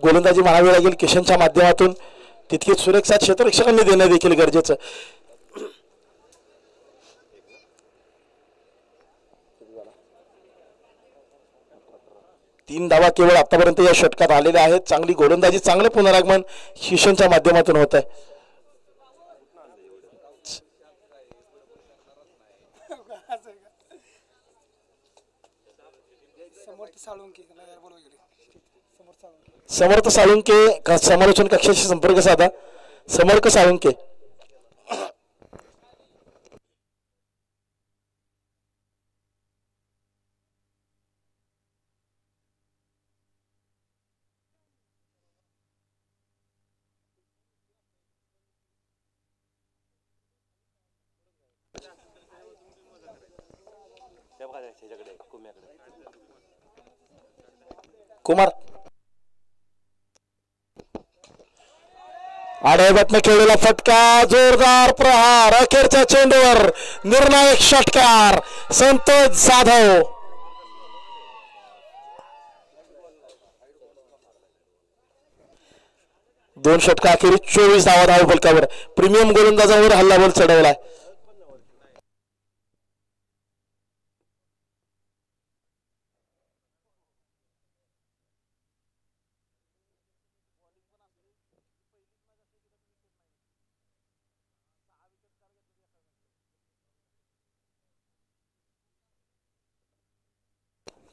गोलंदाजी म्हणावी लागेल किशनच्या माध्यमातून. तितकीच सुरक्षा क्षेत्ररक्षकांनी देणं देखील गरजेचं. तीन धावा केवळ आतापर्यंत या षटकात आलेल्या आहेत. चांगली गोलंदाजी, चांगलं पुनरागमन किशनच्या माध्यमातून होत आहे. समर्थ साळुंके समालोचन कक्षाशी संपर्क साधा. समर्थ साळुंके. कुमार आडव्यातनं खेळलेला फटका, जोरदार प्रहार, अखेरच्या चेंडूवर निर्णायक षटकार संतोष जाधव. दोन षटका अखेरीस 24 धावा धाव फलकावर. प्रीमियम गोलंदाजावर हल्लाबोल चढवलाय.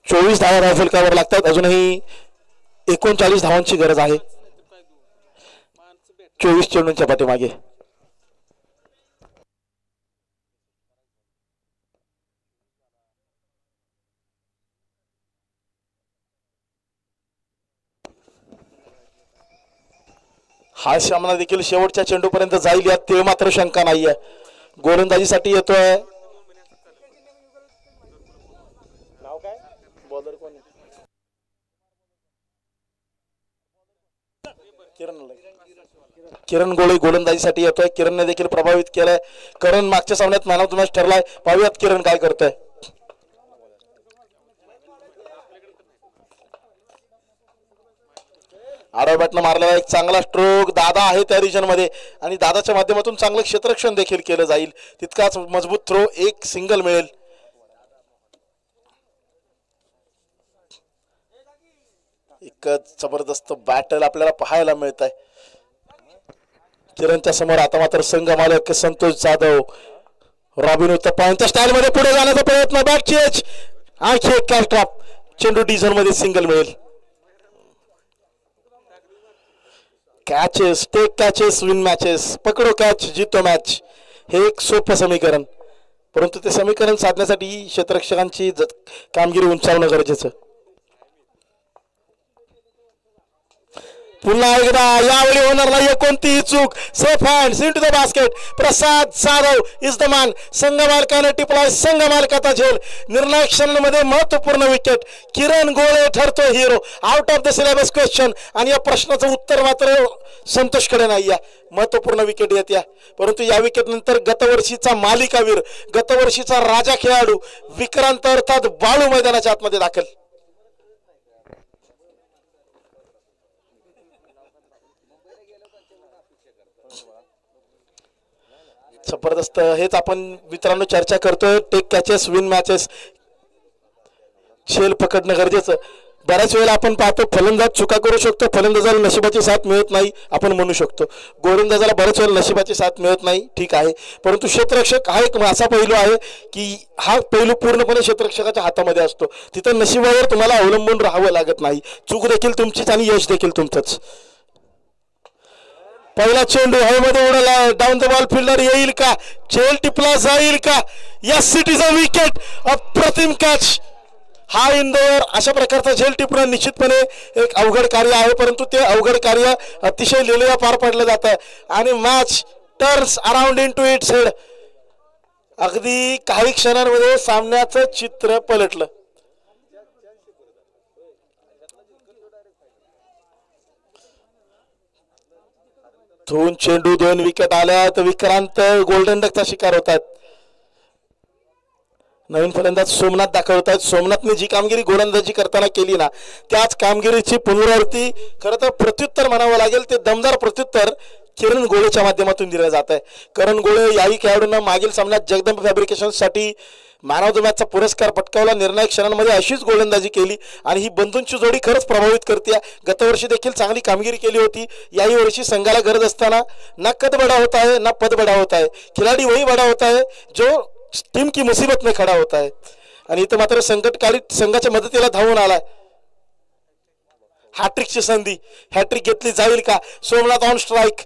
चोवीस धावा धाव फलकावर लागतात. अजूनही 39 धावांची गरज आहे 24 चेंडूंच्या पाठीमागे. हा सामना देखील शेवटच्या चेंडूपर्यंत जाईल यात ते मात्र शंका नाहीये. गोलंदाजीसाठी येतोय किरण गोळे. गोलंदाजीसाठी येतोय. किरणने देखील प्रभावित केलंय. करण मागच्या सामन्यात मॅन ऑफ द मॅच ठरलाय. पाहूयात किरण काय करतोय. आडव्या बॅटनं मारलेला एक चांगला स्ट्रोक. दादा आहे त्या रिजन मध्ये आणि दादाच्या माध्यमातून चांगलं क्षेत्ररक्षण देखील केलं जाईल. तितकाच मजबूत थ्रो, एक सिंगल मिळेल. एकच जबरदस्त बॅटल आपल्याला पाहायला मिळत आहे. किरणच्या समोर आता मात्र संघ मालक संतोष जाधव. रॉबिन उत्तप्पा यांच्या स्टाईल मध्ये पुढे जाण्याचा प्रयत्न. बॅक चेंज, आणखी एक कॅच ड्रॉप. चेंडू डिझन मध्ये सिंगल मिळेल. Catches, take catches, win matches. पकडो कॅच, जितो मॅच. हे एक सोपं समीकरण, परंतु ते समीकरण साधण्यासाठी क्षेत्ररक्षकांची कामगिरी उंचावणं गरजेचं. पुन्हा एकदा यावेळी होणार नाही कोणतीही चूक. Safe hands into the basket. Prasad Jadhav is the man. संघ मालकाने टिपलाय संघ मालकाचा झेल. निर्णायक क्षणांमध्ये महत्वपूर्ण विकेट. किरण गोळे ठरतो hero. Out of the syllabus question. आणि या प्रश्नाचं उत्तर मात्र संतोषकडे नाही आहे. महत्वपूर्ण विकेट येते, परंतु या विकेट नंतर गतवर्षीचा मालिकावीर, गतवर्षीचा राजा खेळाडू विक्रांत अर्थात बाळू मैदानाच्या आतमध्ये दाखल. जबरदस्त. हेच आपण मित्रांनो चर्चा करतोय. Take catches, win matches. झेल पकडणं गरजेचं. बऱ्याच वेळेला आपण पाहतो फलंदाज चुका करू शकतो, फलंदाजाला नशिबाची साथ मिळत नाही आपण म्हणू शकतो. गोलंदाजाला बऱ्याच वेळेला नशिबाची साथ मिळत नाही, ठीक आहे, परंतु क्षेत्ररक्षक हा एक असा पैलू आहे की हा पैलू पूर्णपणे क्षेत्ररक्षकाच्या हातामध्ये असतो. तिथं नशिबावर तुम्हाला अवलंबून राहावं लागत नाही. चूक देखील तुमचीच आणि यश देखील तुमचंच. पहिला चेंडू हवेमध्ये उडाला, डाऊन द बॉल फिल्डर येईल का, झेल टिपला जाईल का, yes it is a wicket, अप्रतिम कॅच. हा इंदोर अशा प्रकारचा झेल टिपणं निश्चितपणे एक अवघड कार्य आहे, परंतु ते अवघड कार्य अतिशय लिलेला पार पडलं जातं आणि match turns around into its head. अगदी काही क्षणांमध्ये सामन्याचं चित्र पलटलं. दोन चेंडू 2 विकेट आल्या तर विक्रांत गोल्डन डकचा शिकार होतात. नवीन फलंदाज सोमनाथ दाखवत आहेत. सोमनाथने जी कामगिरी गोलंदाजी करताना केली ना, त्याच कामगिरीची पुनरावृत्ती खरं तर प्रत्युत्तर म्हणावं लागेल, ते दमदार प्रत्युत्तर किरण गोळेच्या माध्यमातून दिलं जात आहे. करण गोळे याही खेळाडूंना मागील सामन्यात जगदंब फॅब्रिकेशनसाठी मॅन ऑफ द मॅचचा पुरस्कार पटकावला. निर्णायक क्षणांमध्ये अशीच गोलंदाजी केली आणि ही बंधूंची जोडी खरंच प्रभावित करते. गतवर्षी देखील चांगली कामगिरी केली होती. याही वर्षी संघाला गरज असताना ना कद बडा होता है ना पद बडा होता है, खिलाडी वही बडा होता है जो टीम की मुसीबत में खड़ा होता है. आणि इथं मात्र संकटकाळी संघाच्या मदतीला धावून आलाय. हॅट्रिकची संधी, हॅट्रिक घेतली जाईल का, Somnath on strike.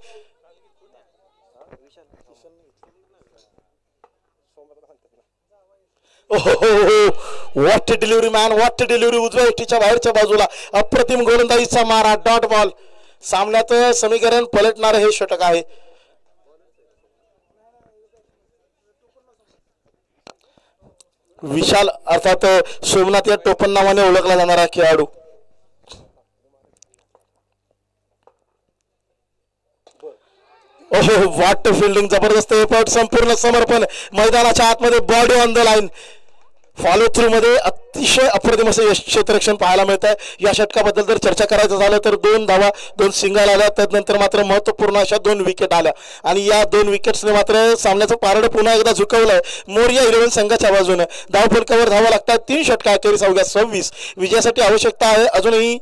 What delivery man, what delivery. उजव्या इष्टीच्या बाहेरच्या बाजूला अप्रतिम गोलंदाजीचा मारा, डॉट बॉल. सामन्यात समीकरण पलटणारे हे षटक आहे. विशाल अर्थात सोमनाथ या टोपण नावाने ओळखला जाणारा खेळाडू. ओहो, व्हॉट फिल्डिंग, जबरदस्त एफर्ट, संपूर्ण समर्पण, मैदानाच्या आतमध्ये body on the line, follow through मध्ये अतिशय अप्रतिम असं यश क्षेत्ररक्षण पाहायला मिळत आहे. या षटकाबद्दल जर चर्चा करायचं झालं तर 2 धावा 2 सिंगल आल्या, त्यानंतर मात्र महत्वपूर्ण अशा 2 विकेट आल्या आणि या 2 विकेट्सने मात्र सामन्याचं पारडं पुन्हा एकदा झुकवलंय मोरया 11 संघाच्या बाजूने. धावफलकावर धावा लागतात 3 षटका अखेरीस अवघ्या 26. विजयासाठी आवश्यकता आहे अजूनही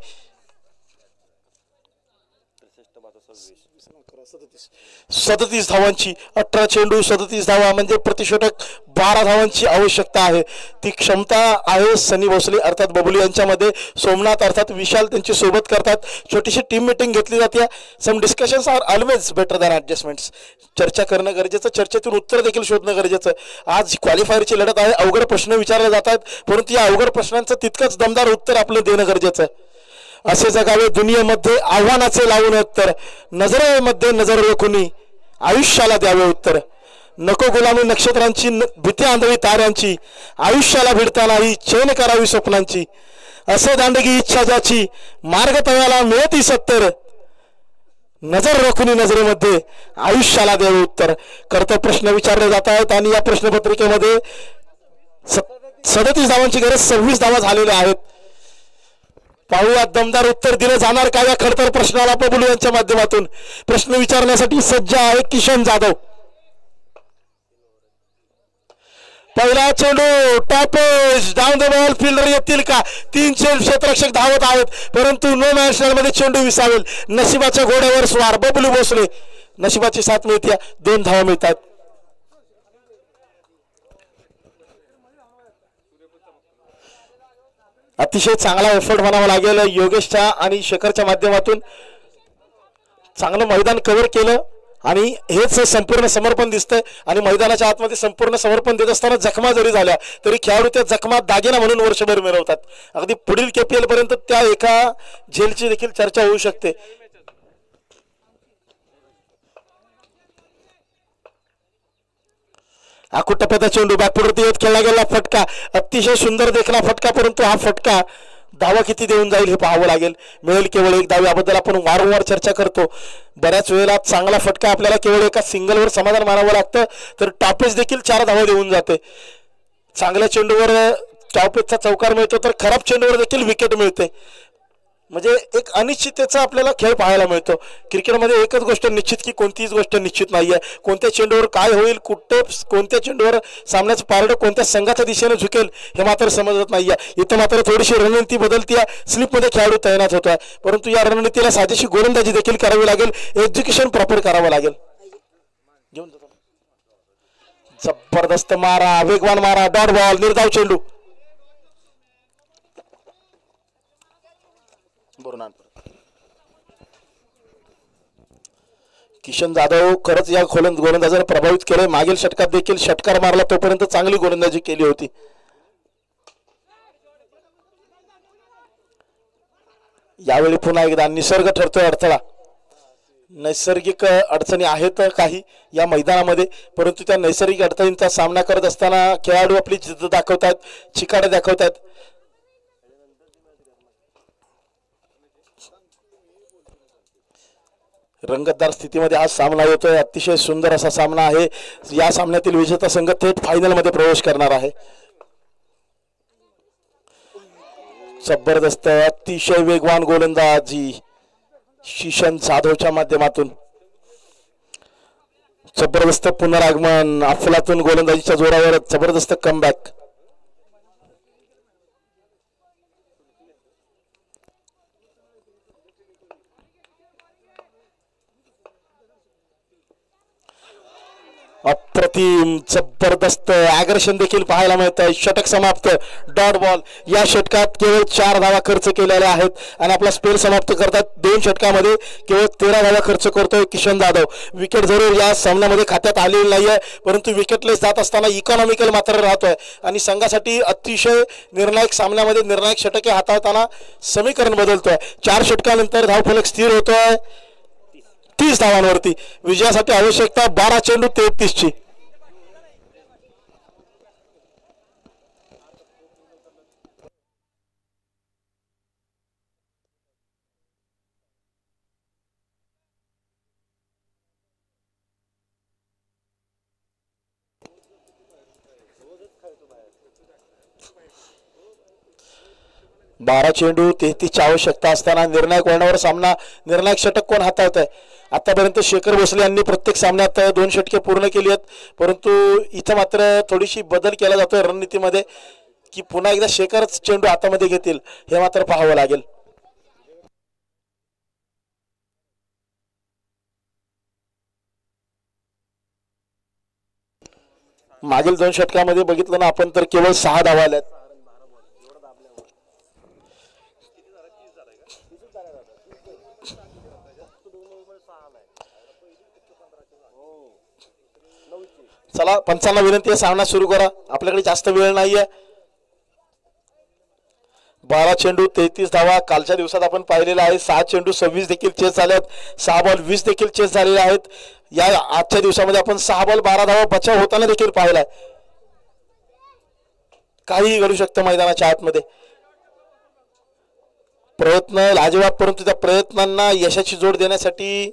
37 धावांची. 18 चेंडू 37 धावा म्हणजे प्रतिषटक 12 धावांची आवश्यकता आहे. ती क्षमता आहे सनी भोसले अर्थात बबुली यांच्यामध्ये. सोमनाथ अर्थात विशाल त्यांची सोबत करतात. छोटीशी टीम मीटिंग घेतली जाते. Some discussions are always better than adjustments. चर्चा करणं गरजेचं, चर्चेतून उत्तर देखील शोधणं गरजेचं. आज क्वालिफायरची लढत आहे, अवघड प्रश्न विचारले जात आहेत, परंतु या अवघड प्रश्नांचं तितकंच दमदार उत्तर आपलं देणं गरजेचं आहे. असे जगावे दुनियेमध्ये आव्हानाचे लावून उत्तर, नजरेमध्ये नजर रोखुनी आयुष्याला द्यावे उत्तर. नको गुलामी नक्षत्रांची, भीती आंधळी ताऱ्यांची, आयुष्याला भिडता नाही चैन करावी स्वप्नांची. असे दांडगी इच्छा ज्याची, मार्ग तळ्याला मिळती सत्तर, नजर रोखुनी नजरेमध्ये आयुष्याला द्यावे उत्तर. करता प्रश्न विचारले जात आहेत आणि या प्रश्नपत्रिकेमध्ये 37 धावांची गरज 26 धावा झालेल्या आहेत. पाहूया दमदार उत्तर दिलं जाणार का या खडतर प्रश्नाला. बबलू यांच्या माध्यमातून प्रश्न विचारण्यासाठी सज्ज आहे किशन जाधव. पहिला चेंडू topaz, down the ball fielder येतील का. 3 क्षेत्ररक्षक धावत आहेत, परंतु नो मॅच मध्ये चेंडू विसावेल. नशिबाच्या घोड्यावर स्वार बबलू भोसले, नशिबाची साथ मिळते, 2 धावा मिळतात. अतिशय चांगला एफर्ट म्हणावा लागेल योगेशच्या आणि शेखरच्या माध्यमातून. चांगलं मैदान कव्हर केलं आणि हेच संपूर्ण समर्पण दिसतंय. आणि मैदानाच्या आतमध्ये संपूर्ण समर्पण देत असताना जखमा जरी झाल्या तरी खेळाडू त्या जखमा दागिना म्हणून वर्षभर मिळवतात. अगदी पुढील KPL पर्यंत त्या एका झेलची देखील चर्चा होऊ शकते. आकुटप्याचा चेंडू बॅकफुटवरती येत खेळला गेला फटका, अतिशय सुंदर देखला फटका, परंतु हा फटका धावा किती देऊन जाईल हे पाहावं लागेल. मिळेल केवळ 1 धाव, याबद्दल आपण वारंवार चर्चा करतो. बऱ्याच वेळेला चांगला फटका आपल्याला केवळ एका सिंगलवर समाधान मानावं लागतं, तर टॉपेज देखील 4 धावा देऊन जाते. चांगल्या चेंडूवर टॉपेजचा चौकार मिळतो तर खराब चेंडूवर देखील विकेट मिळते. म्हणजे एक अनिश्चिततेचा आपल्याला खेळ पाहायला मिळतो. क्रिकेटमध्ये एकच गोष्ट निश्चित की कोणतीच गोष्ट निश्चित नाही आहे. कोणत्या चेंडूवर काय होईल, कुठं कोणत्या चेंडूवर सामन्याचं पारडं कोणत्या संघाच्या दिशेने झुकेल हे मात्र समजत नाही आहे. इथं मात्र थोडीशी रणनीती बदलती आहे. स्लिपमध्ये खेळाडू तैनात होत आहे, परंतु या रणनीतीला साजेशी गोलंदाजी देखील करावी लागेल. एक्झिक्युशन प्रॉपर करावं लागेल. जबरदस्त मारा, वेगवान मारा, डॉट बॉल, निर्धाव चेंडू. किशन जाधव खरंच या गोलंदाजाने प्रभावित केले. मागील षटकात देखील षटकार मारला, तोपर्यंत चांगली गोलंदाजी केली होती. यावेळी पुन्हा एकदा निसर्ग ठरतोय अडथळा. नैसर्गिक अडचणी आहेत काही या मैदानामध्ये, परंतु त्या नैसर्गिक अडचणींचा सामना करत असताना खेळाडू आपली जिद्द दाखवतात, चिकाटी दाखवतात. रंगतदार स्थितीमध्ये हा सामना होतोय. अतिशय सुंदर असा सामना आहे. या सामन्यातील विजेता संघ थेट फायनल मध्ये प्रवेश करणार आहे. जबरदस्त अतिशय वेगवान गोलंदाजी किशन जाधवच्या माध्यमातून. जबरदस्त पुनरागमन, अफलातून गोलंदाजीच्या जोरावर जबरदस्त कमबॅक. अप्रतिम जबरदस्त ॲग्रेशन देखील पाहायला मिळतं. षटक समाप्त, डॉट बॉल. या षटकात केवळ 4 धावा खर्च केलेल्या आहेत आणि आपला स्पेल समाप्त करतात. 2 षटकामध्ये केवळ 13 धावा खर्च करतोय किशन जाधव. विकेट जरूर या सामन्यामध्ये खात्यात आलेली नाहीये, परंतु विकेटलेस जात असताना इकॉनॉमिकल मात्र राहतोय आणि संघासाठी अतिशय निर्णायक सामन्यामध्ये निर्णायक षटके हाताळताना समीकरण बदलतोय. 4 षटकानंतर धावफलक स्थिर होतोय 30 धावांवरती. विजयासाठी आवश्यकता 12 चेंडू 33 ची. बारा चेंडू 33 ची आवश्यकता असताना निर्णायक वळणावर सामना, निर्णायक षटक कोण हाताळत आहे? आतापर्यंत शेखर भोसले यांनी प्रत्येक सामन्यात 2 षटके पूर्ण केली आहेत, परंतु इथं मात्र थोडीशी बदल केला जातोय रणनीतीमध्ये की पुन्हा एकदा शेखरच चेंडू हातामध्ये घेतील हे मात्र पाहावं लागेल. मागील 2 षटकामध्ये बघितलं ना आपण तर केवळ 6 धावा आल्यात. चला पंचांना विनंती आहे सामना सुरू करा, आपल्याकडे जास्त वेळ नाहीये. 12 चेंडू 33 धावा. कालच्या दिवसात आपण पाहिलेलं आहे 6 चेंडू 26 देखील चेस झालेत, 6 बॉल 20 देखील चेस झालेले आहेत. या आजच्या दिवसामध्ये आपण 6 बॉल 12 धावा बचाव होताना देखील पाहिलाय. काहीही घडू शकतं मैदानाच्या आतमध्ये. प्रयत्न लाजवाब, परंतु त्या प्रयत्नांना यशाची जोड देण्यासाठी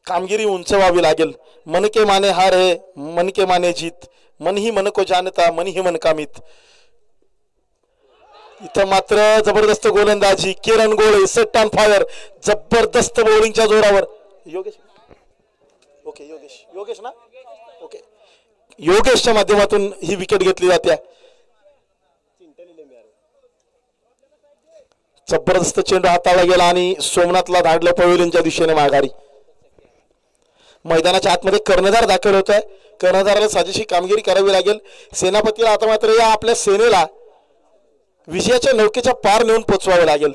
कामगिरी उंच व्हावी लागेल. मन के माने हार है, मन के माने जीत, मन ही मन को जानता, मन ही मन का मित. इथं मात्र जबरदस्त गोलंदाजी, किरण गोळे सेट ऑन फायर, जबरदस्त बॉलिंगच्या जोरावर. योगेश ओके, योगेश ना ओके, योगेशच्या माध्यमातून ही विकेट घेतली जाते. जबरदस्त चेंडू हाताळला गेला आणि सोमनाथला धाडलं पवेलियनच्या दिशेने माघारी. मैदानाच्या आतमध्ये कर्णधार दाखल होत आहे. कर्णधाराला साजेशी कामगिरी करावी लागेल. सेनापतीला आता मात्र या आपल्या सेनेला विजयाच्या नौकेच्या पार नेऊन पोचवावे लागेल.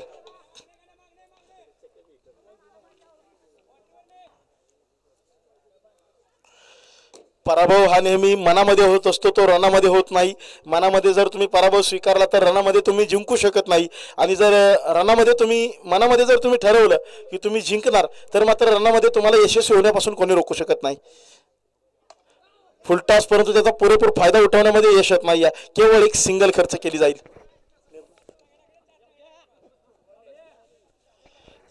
पराभव हा नेहमी मनामध्ये होत असतो, तो रणामध्ये होत नाही. मनामध्ये जर तुम्ही पराभव स्वीकारला तर रणामध्ये तुम्ही जिंकू शकत नाही, आणि जर मनामध्ये जर तुम्ही ठरवलं की तुम्ही जिंकणार तर मात्र रणामध्ये तुम्हाला यशस्वी होण्यापासून कोणी रोखू शकत नाही. फुलटॉस, परंतु त्याचा पुरेपूर फायदा उठवण्यामध्ये यश येत नाही. केवळ एक सिंगल खर्च केली जाईल.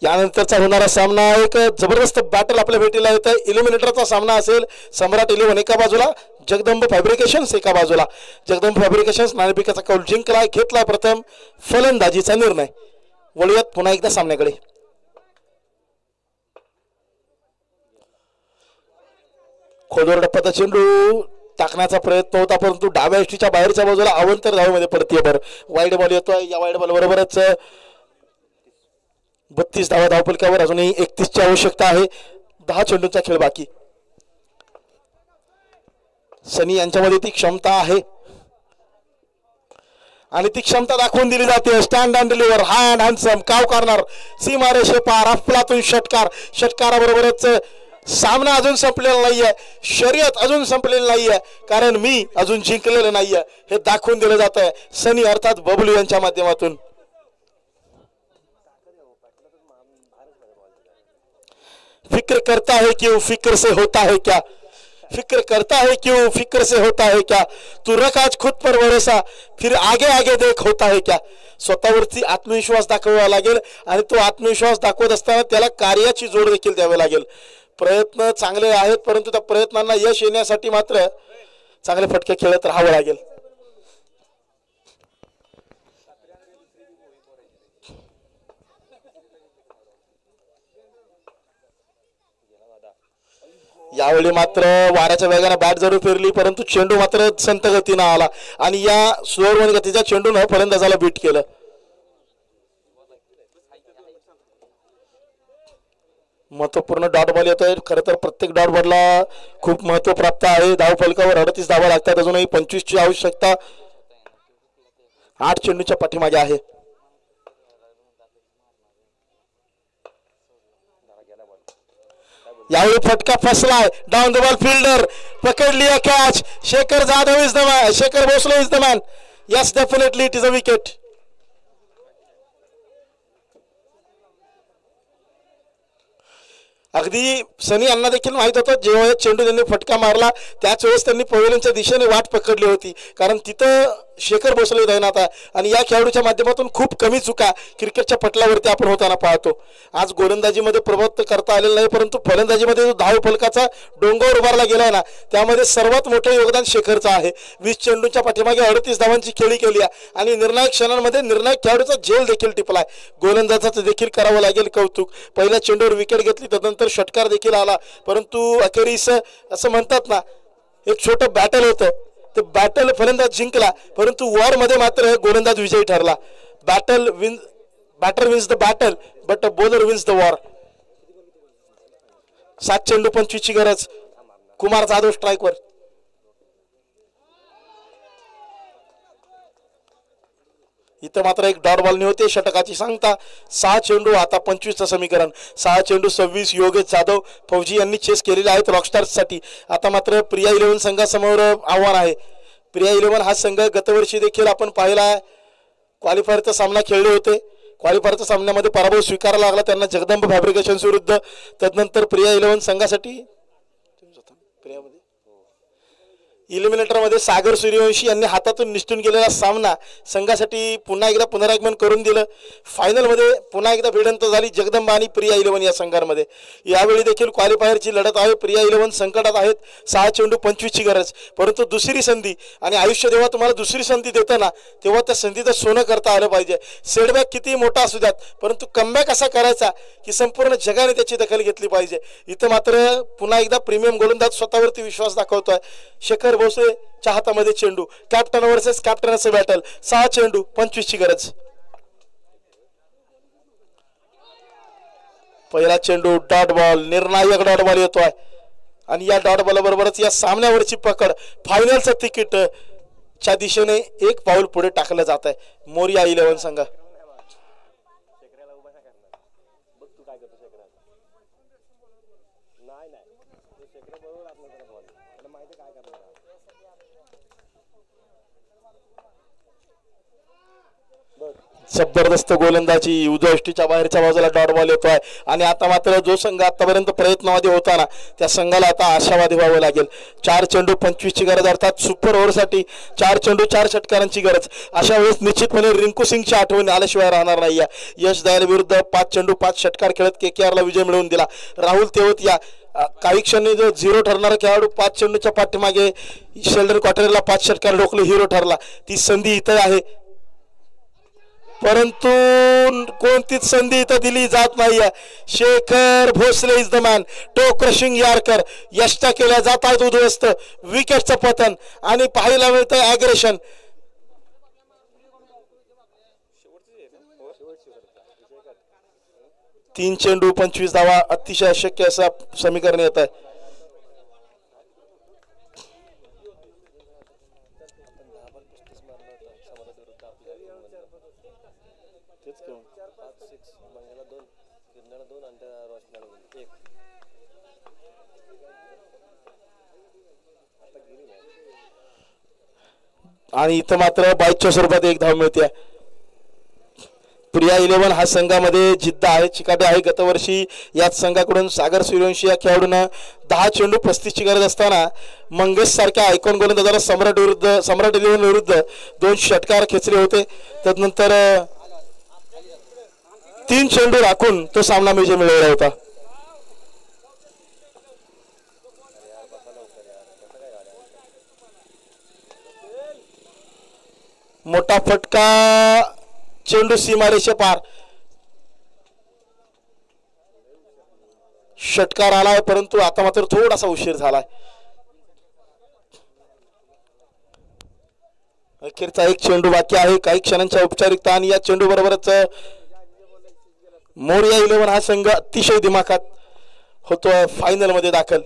यानंतरचा होणारा सामना एक जबरदस्त बॅटल आपल्या भेटीला येत आहे. इलिमिनेटरचा सामना असेल. सम्राट 11 एका बाजूला, जगदंब फॅब्रिकेशन्स एका बाजूला. जगदंब फॅब्रिकेशन्स नाणेफेकीचा कौल जिंकलाय, घेतलाय प्रथम फलंदाजीचा निर्णय. वळूयात पुन्हा एकदा सामन्याकडे. खोलवर डप्पाचा चेंडू टाकण्याचा प्रयत्न होता परंतु डाव्या यष्टीच्या बाहेरच्या बाजूला अवंतर धावेमध्ये पडते. बरं वाईड बॉल येतोय. या वाईड बॉल बरोबरच 32 धावा धावफलकावर. अजूनही 31 ची आवश्यकता आहे. 10 चेंडूंचा खेळ बाकी. सनी यांच्यामध्ये ती क्षमता आहे आणि ती क्षमता दाखवून दिली जाते. Stand and deliver hand handsome काव करणार सीमारेषे पार अफलातून षटकार. षटकाराबरोबरच सामना अजून संपलेला नाहीये. शर्यत अजून संपलेली नाहीये कारण मी अजून जिंकलेलं नाहीये हे दाखवून दिलं जात आहे सनी अर्थात बबलू यांच्या माध्यमातून. फिक्र करता है क्यों फिक्र से होता है क्या. फिक्र करता है क्यों फिक्र से होता है क्या. तू रख आज खुद पर भरोसा फिर आगे आगे देख होता है क्या. स्वतःवरती आत्मविश्वास दाखवावा लागेल आणि तो आत्मविश्वास दाखवत असताना त्याला कार्याची जोड देखील द्यावी लागेल. प्रयत्न चांगले आहेत परंतु त्या प्रयत्नांना यश येण्यासाठी मात्र चांगले फटके खेळत राहावं लागेल. यावेळी मात्र वाऱ्याच्या वेगाने बॅट जरूर फिरली परंतु चेंडू मात्र संत गतीनं आला आणि या स्लोअर गतीच्या चेंडूनं फलंदाजाला बीट केलं. महत्वपूर्ण डॉट बॉल येतोय. खरं तर प्रत्येक डॉट बॉलला खूप महत्व प्राप्त आहे. धाव फलकावर 38 धावा लागतात. अजूनही 25 ची आवश्यकता. 8 चेंडूच्या पाठीमागे आहे. यावेळी फटका फसलाय. डाऊन द बॉल फिल्डर पकडली catch. Shekhar Jadhav is the man. Shekhar Bhosale is the man. Yes definitely it is a wicket. अगदी सनी यांना देखील माहित होतं जेव्हा चेंडू त्यांनी फटका मारला त्याच वेळेस त्यांनी पवेलियनच्या दिशेने वाट पकडली होती कारण तिथं शेखर भोसले तैनात आहे आणि या खेळाडूच्या माध्यमातून खूप कमी चुका क्रिकेटच्या पटलावरती आपण होताना पाहतो. आज गोलंदाजीमध्ये प्रभुत्व करता आलेलं नाही परंतु फलंदाजीमध्ये जो धाव फलकाचा डोंगर उभारला गेलाय ना त्यामध्ये सर्वात मोठं योगदान शेखरचं आहे. 20 चेंडूंच्या पाठीमागे 38 धावांची खेळी केली आहे आणि निर्णायक क्षणांमध्ये निर्णायक खेळाडूचा झेल देखील टिपलाय. गोलंदाजाचं देखील करावं लागेल कौतुक. पहिल्या चेंडूवर विकेट घेतली त्यानंतर षटकार देखील आला परंतु अखेरीस असं म्हणतात ना एक छोटं बॅटल होतं ते बॅटल फलंदाज जिंकला परंतु वॉर मध्ये मात्र गोलंदाज विजयी ठरला. Batter wins the battle but bowler wins the war. 7 चेंडू 25 ची गरज. कुमार जाधव स्ट्राईकवर. इथं मात्र एक डॉट बॉल होते. षटकाची सांगता. 6 चेंडू आता 25चं समीकरण. 6 चेंडू 26. योगेश जाधव फौजी यांनी चेस केलेले आहेत रॉकस्टार्स साठी. आता मात्र प्रिया 11 संघासमोर आव्हान आहे. प्रिया 11 हा संघ गतवर्षी देखील आपण पाहिला क्वालिफायरचा सामना खेळले होते. क्वालिफायरच्या सामन्यामध्ये पराभव स्वीकारावा लागला त्यांना जगदंब फॅब्रिकेशन्स विरुद्ध. तदनंतर प्रिया 11 संघासाठी इलिमिनेटर मध्ये सागर सूर्यवंशी यांनी हातातून निष्ठून गेलेला सामना संघासाठी पुन्हा एकदा पुनरागमन करून दिलं. फायनल मध्ये पुन्हा एकदा भिडंत झाली जगदंबा आणि प्रिया 11 या संघांमध्ये. यावेळी देखील क्वालिफायरची लढत आहे. प्रिया 11 संकटात आहेत. 6 चेंडू 25 ची गरज परंतु दुसरी संधी आणि आयुष्य जेव्हा तुम्हाला दुसरी संधी देतं ना तेव्हा त्या संधीचं सोनं करता आलं पाहिजे. सेटबॅक किती मोठा असू द्यात परंतु कमबॅक असा करायचा की संपूर्ण जगाने त्याची दखल घेतली पाहिजे. इथं मात्र पुन्हा एकदा प्रीमियम गोलंदाज स्वतःवरती विश्वास दाखवतोय. शेखर भोसलेच्या हातामध्ये चेंडू. कॅप्टन वर्सेस कॅप्टन असं बॅटल. 6 चेंडू 25 ची गरज. पहिला चेंडू डॉट बॉल. निर्णायक डॉट बॉल येतोय आणि या डॉट बॉल बरोबरच या सामन्यावरची पकड फायनलचं तिकीट च्या दिशेने एक पाऊल पुढे टाकलं जात आहे. मोरिया 11 संघ. जबरदस्त गोलंदाजी. उजव्या बाहेरच्या बाजूला डॉट बॉल येतोय आणि आता मात्र जो संघ आतापर्यंत प्रयत्नावादी होता ना त्या संघाला आता आशावादी व्हावं लागेल. 4 चेंडू 25 ची गरज अर्थात सुपर ओव्हरसाठी 4 चेंडू 4 षटकारांची गरज. अशा वेळेस निश्चितपणे रिंकू सिंगची आठवण आल्याशिवाय राहणार नाही. यश दयाल विरुद्ध 5 चेंडू 5 षटकार खेळत KKR ला विजय मिळवून दिला. राहुल तेवतिया काही क्षणी जो 0 ठरणारा खेळाडू 5 चेंडूच्या पाठीमागे शेल्डन क्वार्टरला 5 षटकार रोखले हिरो ठरला. ती संधी इथं आहे परंतु कोणतीच संधी इथं दिली जात नाहीये. Shekhar Bhosale is the man. Toe crushing yorker यष्टा केल्या जात आहेत उद्ध्वस्त. विकेटचं पतन आणि पाहायला मिळतंय ॲग्रेशन. 3 चेंडू 25 धावा अतिशय अशक्य असं समीकरण येत आहे. आणि इथं मात्र 22च्या स्वरूपात 1 धाव मिळते. प्रिया 11 हा संघामध्ये जिद्द आहे, चिकाटी आहे. गतवर्षी याच संघाकडून सागर सूर्यवंशी या खेळाडूंना 10 चेंडू 35ची गरज असताना मंगेश सारख्या आयकॉन गोलंदाजाला सम्राट 11 विरुद्ध 2 षटकार खेचले होते. त्यानंतर 3 चेंडू राखून तो सामना विजय मिळवला होता. मोठा फटका, चेंडू सीमारेषे पार. षटकार आलाय परंतु आता मात्र थोडासा उशीर झालाय. अखेरचा 1 चेंडू बाकी आहे. काही क्षणांच्या औपचारिकता आणि या चेंडू बरोबरच मोरिया 11 हा संघ अतिशय दिमाखात होतोय फायनल मध्ये दाखल.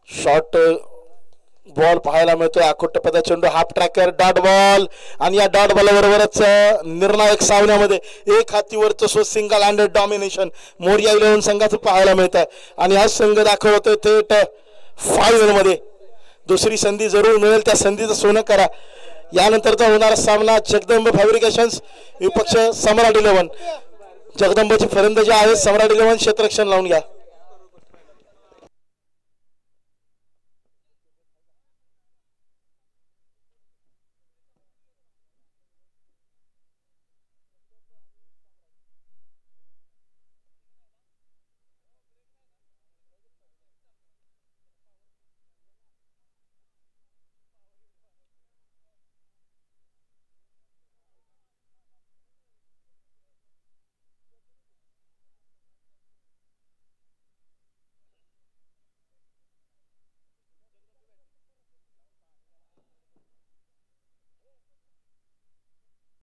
शॉर्ट बॉल पाहायला मिळतोय. आखोटप्याचा चेंडू, हाफ ट्रॅकर, डॉट बॉल आणि या डॉट बॉल बरोबरच निर्णायक सामन्यामध्ये 1 हातीवरचं सिंगल हँडेड डॉमिनेशन मोरिया 11 संघाचं पाहायला मिळत आहे. आणि हा संघ दाखवतोय थेट फायनल मध्ये. दुसरी संधी जरूर मिळेल, त्या संधीचं सोनं करा. यानंतरचा होणारा सामना जगदंब फॅब्रिकेशन्स विपक्ष सम्राट 11. जगदंबची फलंदाजी आहे. सम्राट 11 क्षेत्ररक्षण लावून घ्या.